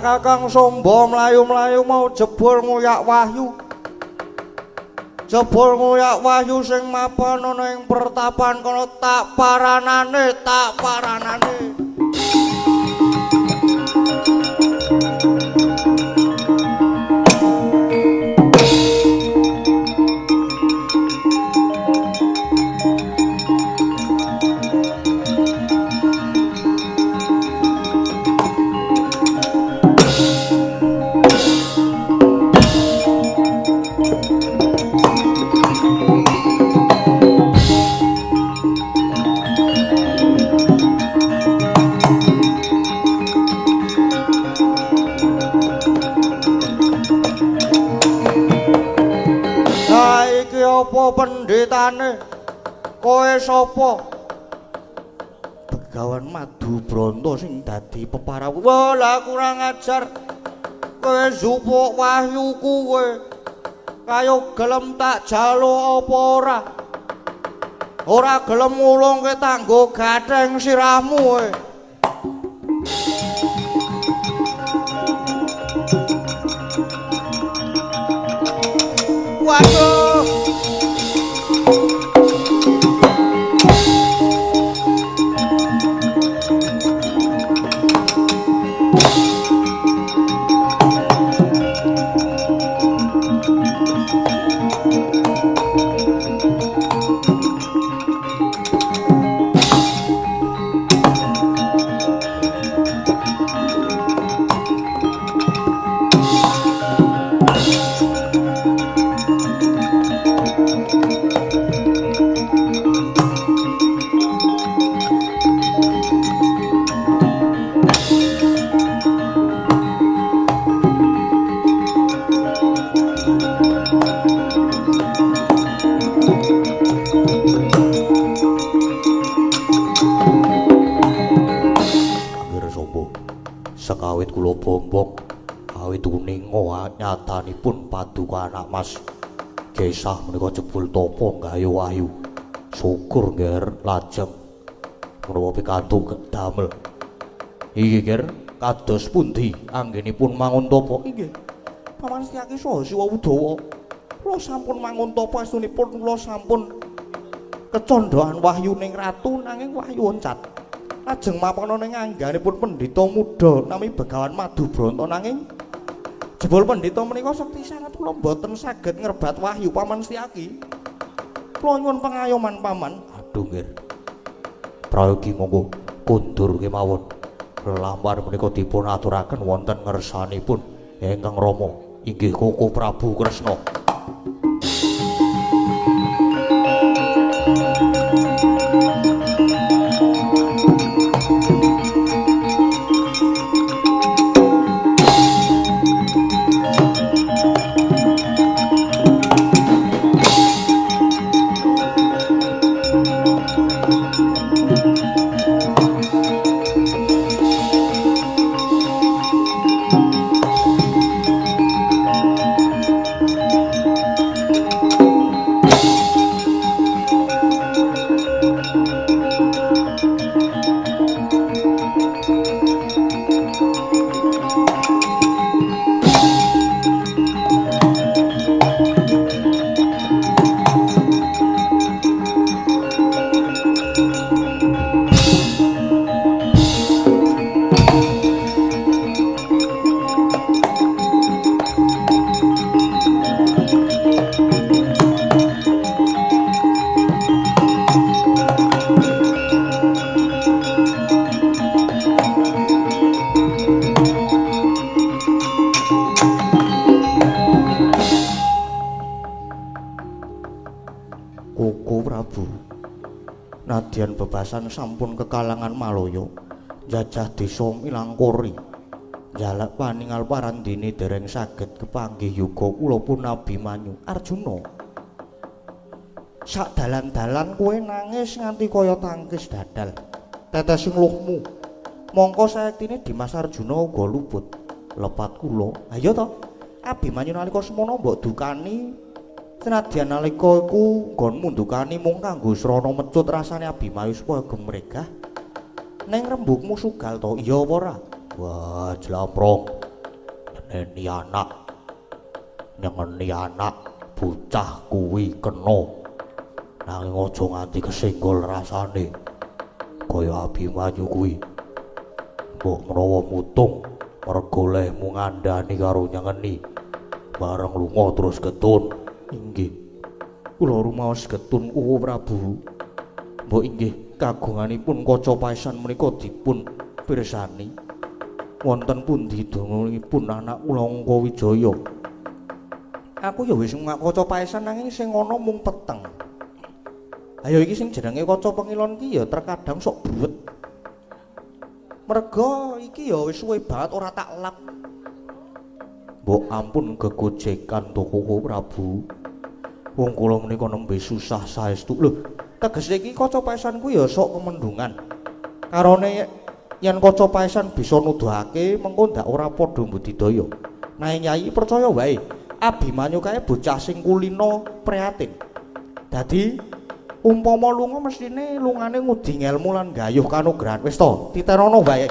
Kakang Samba mlayu-mlayu mau jebul nguyak wahyu. Jebul nguyak wahyu sing mapan ana ing pertapan kono tak paranane. Pendhetane kowe sapa? Begawan Madu Bronto sing dadi peparap. Wala kurang ajar. Kowe jupuk wahyu kowe. Kayo gelem tak jaluk apa ora? Ora gelem ngulungke tanggo gatheng sirahmu kowe. Waduh. Sekawit kula bombong awit uninga nyatanipun paduka anak Mas Gesah menika jebul tapa nggayu wahyu syukur nger lajeng menawa pikantuk damel iki nger kados pundi anggenipun mangun tapa inggih Paman Setyaki saha Siwa Udawa. Kula sampun mangun tapa estunipun kula sampun kecondhoan wahyuning ratu nanging wahyu oncat. Lajeng mapana ning angganipun pendhita muda nami Begawan Madubranta nanging jebul pendhita menika sekti sanget kula boten saged ngrebat wahyu Paman Setyaki. Kula nyuwun pengayoman Paman. Aduh nggih. Prayogi monggo kundur kemawon. Lelamar menika dipun aturaken wonten ngersanipun Ingkang Rama inggih Koko Prabu Kresna. Nadyan bebasan sampun kekalangan Malaya jajah desa Milangkori jalak paningal parandene dereng saged kepanggih yuga kula pun Abimanyu Arjuna sak dalan-dalan kowe nangis nganti kaya tangkis dadal tetesing luhmu mongko saektine Dimas Arjuna uga luput lepat kula ayo to Abimanyu nalika semana mbok dukani senadyan nalika iku nggonmu ndukani mung kanggo srana mecut rasane Abimanyu supaya gemregah ning rembugmu sugal to iya apa ora wah jlamrong nyeneni anak bocah kuwi kena nanging aja nganti kesenggol rasane kaya Abimanyu kuwi mbok menawa mutung merga lehmu ngandhani karo nyengeni bareng lunga terus getun. Inggih, kula rumaos getun Uwu Prabu. Mbok inggih kagunganipun kaca paesan menika dipun pirsani. Wonten pundi donganipun anak kula Angka Wijaya? Aku ya wis kaca paesan nanging sing ana mung peteng. Ayo iki sing jenenge kaca pengilon ki ya terkadang sok buwet. Merga iki ya wis suwe banget ora tak lap. Mbok ampun gegojekan to Koko Prabu. Wong kula menika nembe susah saestu. Lho, tegese iki kaca paesan ku ya sok kemendungan. Karone yen kaca paesan bisa nuduhake mengko ndak ora padha mbudidaya. Nah Nyai percaya wae, Abimanyu kae bocah sing kulina prihatin. Dadi umpama lunga mestine lungane ngudi ngelmu lan gayuh kanugrahan. Wis to, titerono wae.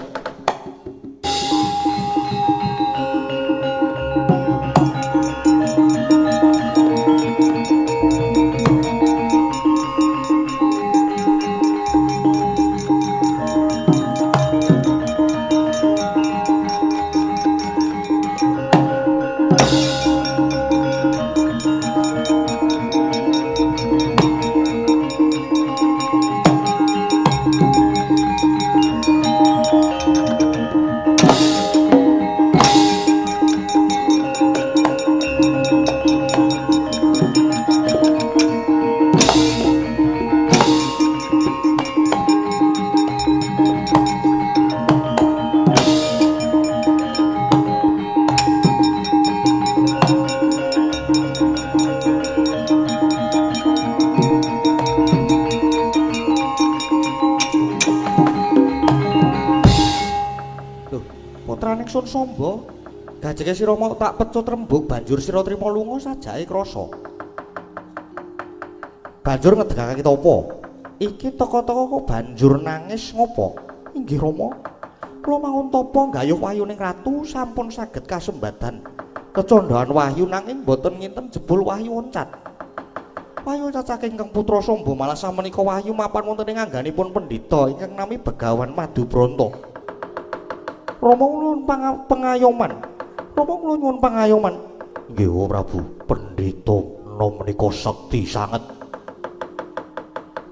Sun Samba gajeke sira mau tak pecut rembug banjur sira trima lunga sajake krasa. Banjur ngedegake kita apa? Iki teka-teka kok banjur nangis ngopo? Inggih Rama, kula mangun tapa gayuh wayuning ratu sampun saged kasembadan kecondhaan wahyu nanging boten nginten jebul wahyu oncat. Wahyu oncat saking Kang Putra Samba malah samenika wahyu mapan wonten ing angganipun pendhita ingkang nami Begawan Madubranta. Rama nuwun pangayoman. Rama kula nyuwun pangayoman. Nggih, Prabu. Pendhita menika sekti sanget.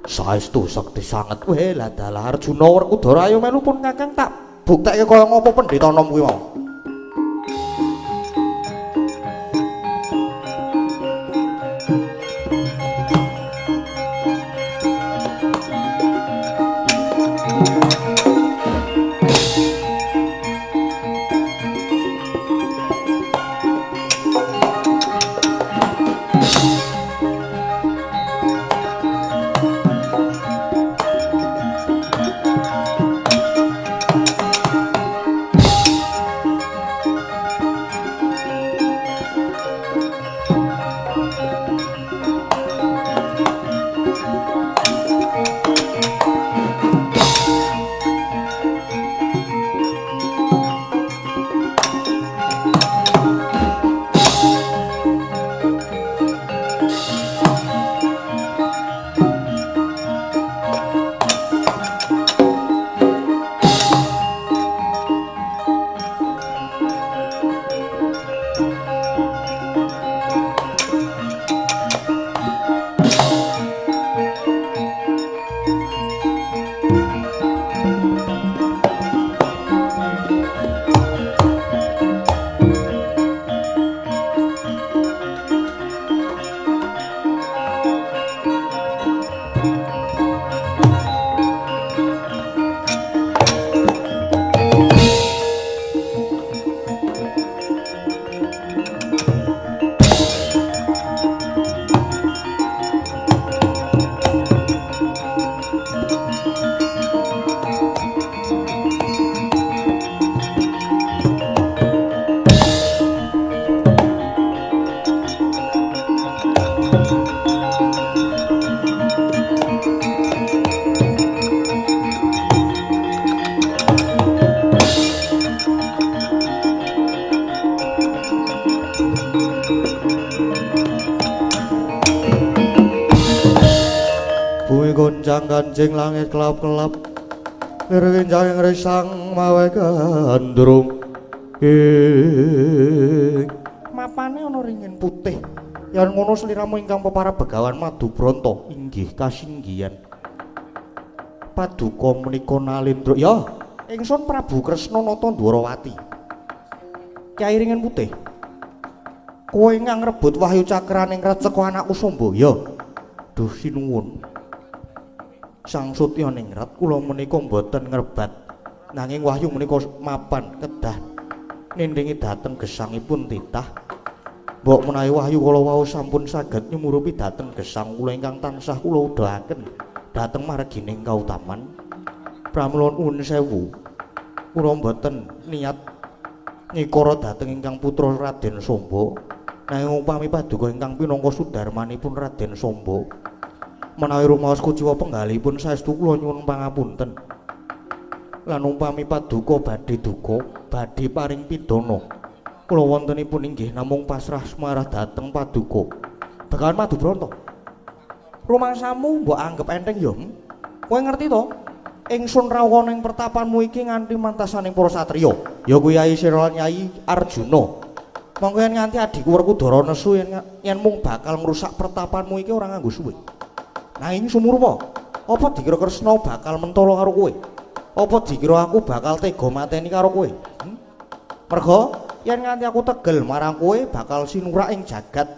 Saestu sekti sanget. Weh, lah dalah Arjuna Werkudara ayo melu pun Kakang tak buktekke kaya ngapa pendhita nom kuwi mau. Goncang kancing langit kelap-kelap ngerenjang resang mawe gandrung mapane ana ringin putih yen ngono sliramu ingkang peparab Begawan Madubranta inggih kasinggihan paduka menika nalindra ya ingsun Prabu Kresna Nata Dwarawati Kyai ringin putih kowe ingkang ngrebut wahyu cakraning Raceka anakku Samba ya duh sinuwun Sang Sutya ningrat kula menika mboten ngrebat nanging wahyu menika mapan kedah nindingi dhateng gesangipun titah mbok menawi wahyu kala wau sampun saged nyumurupi dhateng gesang kula ingkang tansah kula udhahaken dhateng margining kautaman pramila nuwun sewu kula mboten niat nyikara dhateng ingkang putra Raden Samba nanging upami paduka ingkang pinangka sudarmanipun Raden Samba menawi rumaos kuciwa penggalipun saestu kula nyuwun pangapunten lan umpami paduka badhe duka badhe paring pidana kula wontenipun inggih namung pasrah sumarah dhateng paduka Begawan Madubranta rumangsamu mbok anggep enteng ya kowe ngerti to ingsun rawuh ning pertapanmu iki nganti mantasaning para satriya ya kuwi Yai Sira Nyai Arjuna monggo yen nganti adikku Werkudara nesu yen mung bakal ngrusak pertapanmu iki ora nganggo suwe. Nanging sumurma, apa dikira Kresna bakal mentala karo kowe? Apa dikira aku bakal tega mateni karo kowe? Merga yen nganti aku tegel marang kowe bakal sinurak ing jagat.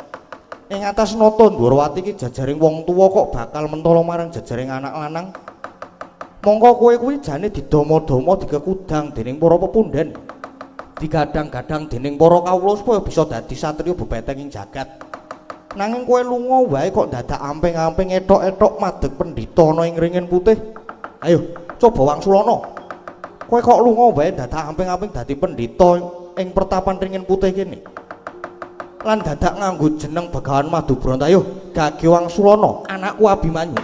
Ing atas Nata Dwarawati iki jajaring wong tuwa kok bakal mentala marang jajaring anak lanang. Mongko kowe kuwi jane didama-dama digekudang dening para pepundhen. Digadang-gadang dening para kawula supaya bisa dadi satriya bebeteng ing jagat. Nanging kowe lunga wae kok dadak amping-amping etok-etok madeg pendhita ana ing ringin putih. Ayo, coba wangsulana. Kowe kok lunga wae dadak amping-amping dadi pendhita ing pertapan ringin putih kene. Lan dadak nganggo jeneng Begawan Madubranta. Ayo, gage wangsulana, anakku Abimanyu.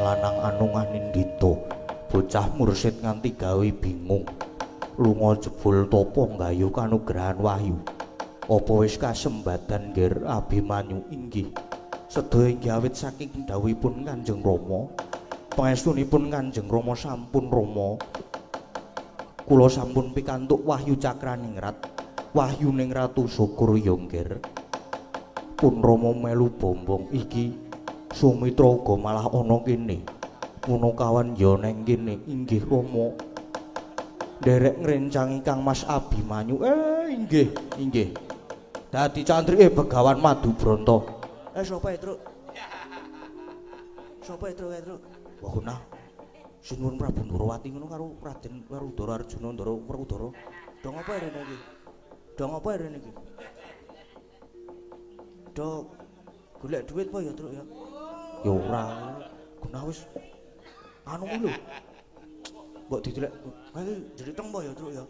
lanang anungan Indita bocah mursid nganti gawe bingung lunga jebul tapa nggayu kanugrahan wahyu apa wis kasembadan nggir Abimanyu inggih sedaya inggih awit saking dawuhipun Kanjeng Rama pangestunipun Kanjeng Rama sampun Rama kula sampun pikantuk wahyu cakraningrat wahyu ning Ratu Sukurya nggir pun Rama melu bombong iki Sumitra uga malah ana kene Punakawan ya neng kene inggih Rama nderek ngrencangi Kang Mas Abimanyu inggih dadi cantrike Begawan Madubranta sapa ya Truk sapa ya Truk wah nah Sinuwun Prabu Ndrawati ngono karo Raden Werudara Arjuna Ndara Werudara dong apa rene iki dong golek duit apa ya Truk ya ya ora guna wis anu kuwi lho mbok didelek iki jriteng apa ya Truk ya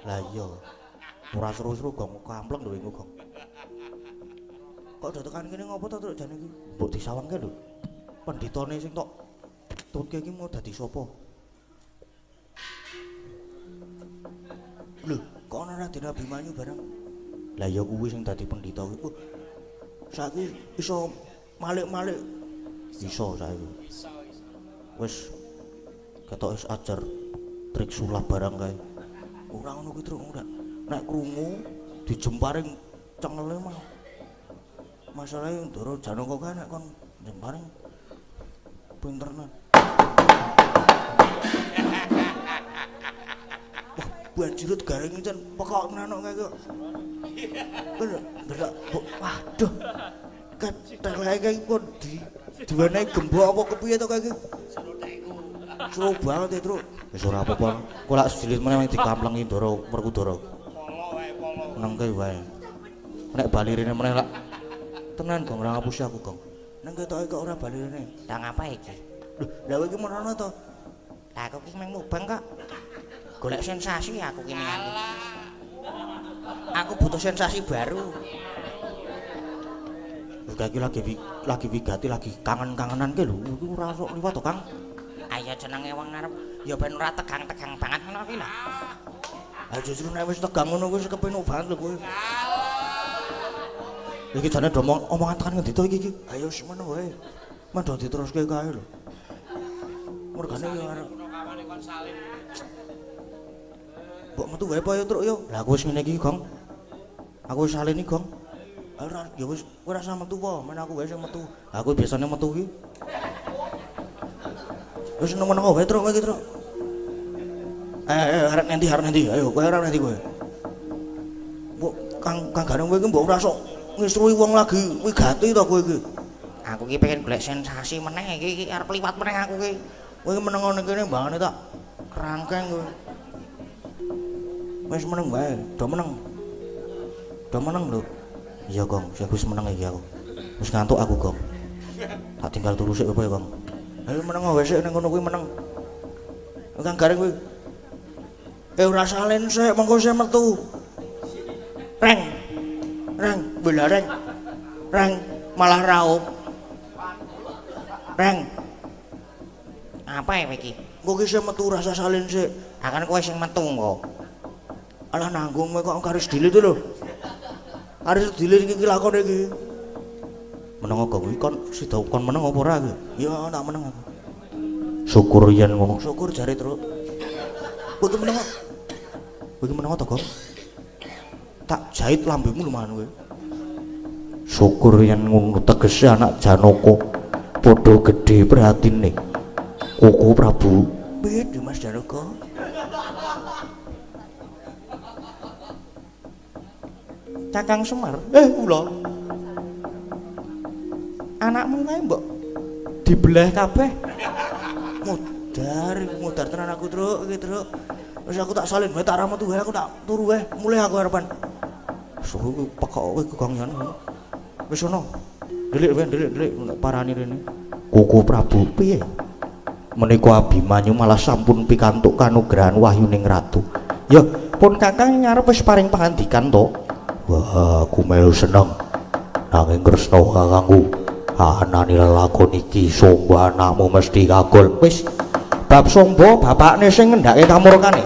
lah iya ora seru-seru gong kampleng lho iku gong kok do tekan kene ngopo to Truk jane iki mbok disawangke lho pendhitane sing tok tutke iki mau dadi sapa lho kok ana Raden Abimanyu bareng lah ya kuwi sing dadi pendhita kuwi saiki iso malik-malik iso saiki wis ketok wis ajar trik sulap barang kae ora ngono kuwi Truk ora nek krungu dijemparing cengele mah masalahe Ndara Janaka kae nek kon jemparing pinteran banjirut garing encen pekok menanok kae kok. Ndelok waduh. Kan telehe kae pun diwenehi gembok apa kepiye to kae iki? Seru banget ya, Truk. Wis ora apa-apa. Kok lak sejilit meneh dikamplengi Ndara Werkudara. Nang kae wae. Nek bali rene meneh lak tenan Gong ora ngapusi aku, Gong. Nang ketoke kok ora bali rene. Lah ngapa iki? Lho, lha iki merono to? Lah aku ki mung mubeng kok. Golek sensasi aku ki nganti. Aku butuh sensasi baru. Lagi lagi wigati lagi kangen-kangenan ke lho. Iku ora sok liwat to, Kang. Ayo jenenge wong ngarep ya ben ora tegang-tegang banget ngono ki lho. Ah justru nek wis tegang ngono kuwi kepenak banget lho kowe. Iki jane do omongan tekan ngendi to iki? Ayo semono wae. Mandho diteruske kae lho. Mergane yo arep mbok metu wae apa yo Truk yo. Lah aku wis ngene iki, Gong. Aku wis saleni, Gong. Ora ya wis kowe ora usah metu po, men aku wae sing metu. Aku biasane metu iki. Wis nang-nang wae Truk iki Truk. Arep nanti. Ayo kowe arep nanti kowe. Mbok Kang Gareng kowe iki mbok ora sok ngisruhi wong lagi wigati to kowe iki. Aku ki pengen golek sensasi meneh iki arep liwat meneh aku ki. Kowe iki meneng ngene kene mbangane tak kerangkeng kowe. Wis meneng wae, do meneng. Do meneng lho. Iya, Gong. Saya wis meneng iki aku. Wis ngantuk aku, Gong. Tak tinggal turu sik apa ya, Gong? Ayo meneng wae sik ning kono kuwi meneng. Kang Gareng kuwi. Ora salen sik, mengko sik metu. Reng. Bela reng. Reng malah raup. Reng. Apa ya iki? Engko ki sik metu rasa salin sik. Akan kowe sing metu engko. Alah nanggung kowe kok garis dilit lho. Garis dilit iki lakone iki. Meneng kok kuwi kon sida kon meneng apa ora iki? Ya tak meneng aku. Syukur yen ngono. Syukur jare Truk. Kowe ki meneng. Kowe iki meneng to, Gong? Tak jahit lambemu lumayan kowe. Syukur yen ngono tegese anak Janaka padha gedhe prihatine. Koko Prabu. Piye Mas Janaka? Kakang Semar. Kula. Anakmu kae mbok dibelah kabeh. Mudar tenan aku Truk iki Truk. Wis aku tak salin wae tak ra metu wae aku tak turu wae. Mulih aku harapan. Suruh pekok kowe Gong yen. Wis ono. Delik wae delik parani rene. Koko Prabu piye? Menika Abimanyu malah sampun pikantuk kanugrahan wahyuning ratu. Ya, pun Kakang nyarep wis paring pangandikan to. Wah, aku melu seneng. Nanging Kresna kakangku, anane lelakon iki Sombo anakmu mesti kagol. Wis bab Sombo bapakne sing ngendhake kamurkane.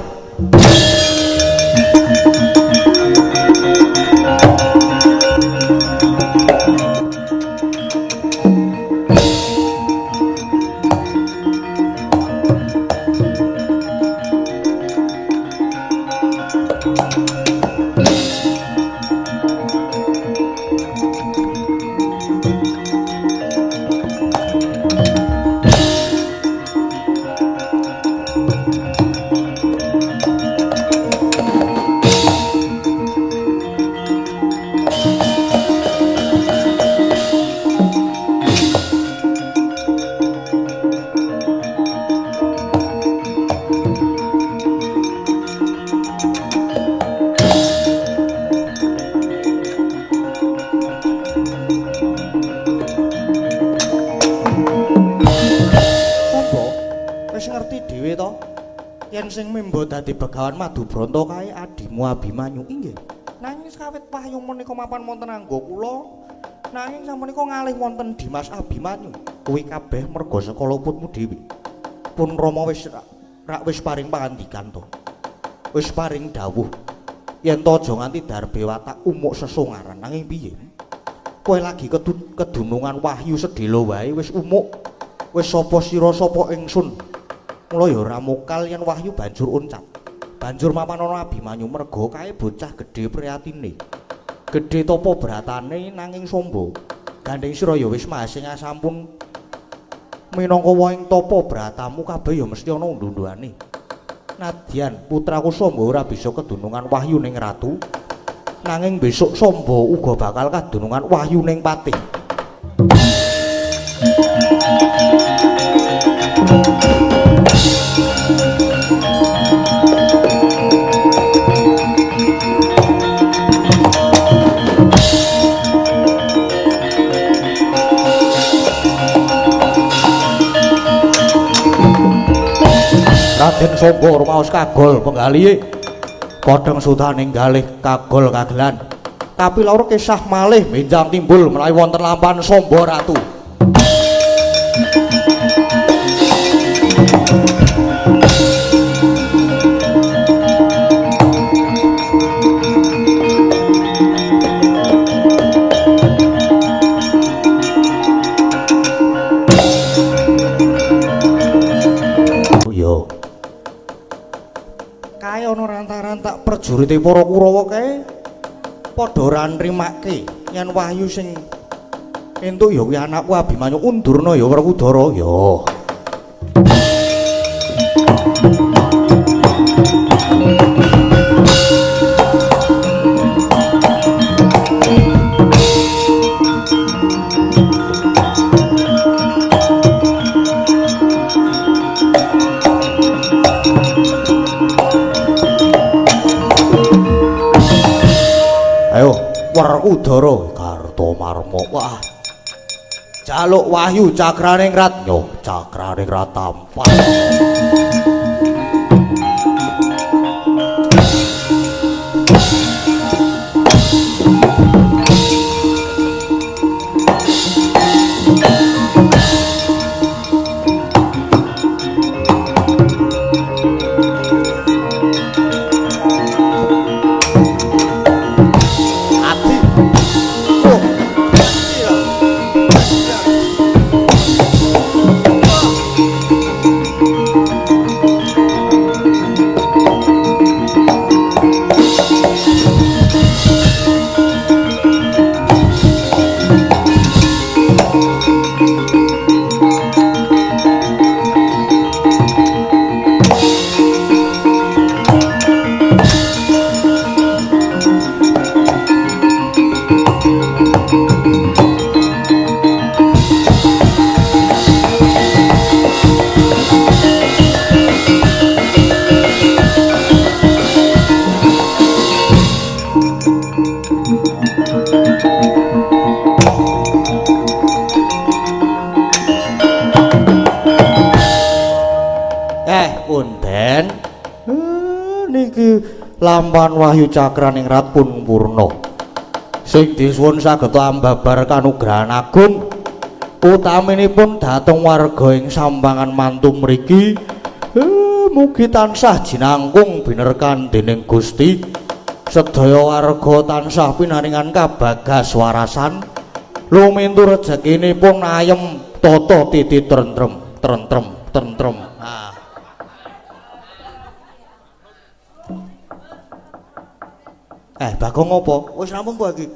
Dadi Begawan Madubronto kae adimu Abimanyu inggih. Nanging kawit pahyung menika mapan wonten angga kula, nanging sapunika ngalih wonten Dimas Abimanyu. Kuwi kabeh merga sekala putmu dhewe. Pun Rama wis wis paring pangandikan to. Wis paring dawuh yen to aja nganti darbe watak umuk sesungaran. Nanging piye? Kowe lagi kedunungan wahyu sedhela wae wis umuk. Wis sapa sira sapa ingsun? Mula ya ora mokal yen wahyu banjur uncat. Banjur mapan ana Abimanyu merga kae bocah gedhe priyatine. Gedhe tapa bratane nanging Sombo. Gandeng sira ya wis masing sampun minangka wahing tapa bratamu kabeh ya mesti ana undhu-undhuane. Nadyan putraku Sombo ora bisa kedunungan wahyu ning ratu, nanging besok Sombo uga bakal kadunungan wahyu ning patih. Raden Sombo rumaos kagol penggalihe padhang sutaning galih kagol kagelan tapi loro kisah malih menjang timbul menawi wonten lampahan Sombo Ratu. Tak prajurite para Kurawa kae padha ora nrimake yen wahyu sing entuk ya kuwi anakku Abimanyu undurna ya Werkudara ya. Werkudara Kartomarma. Wah. Jaluk wahyu cakraning rat. Yo, cakraning rat tampan. Lampahan wahyu cakraning rat pun purna sing disuwun saged ambabar kanugrahan agung utaminipun dhateng warga ing sampangan mantu mriki mugi tansah jinangkung binerkan dening Gusti sedaya warga tansah pinaringan kabagas warasan lumintu rezekinipun ayem tata titi tentrem Bagong apa? Wis rampung po iki.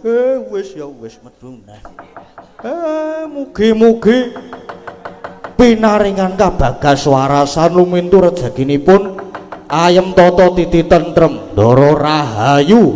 Wis ya wis Medhun. Mugi-mugi pinaringan kabagas warasan lumintu rezekinipun ayem tata titi tentrem ndara rahayu.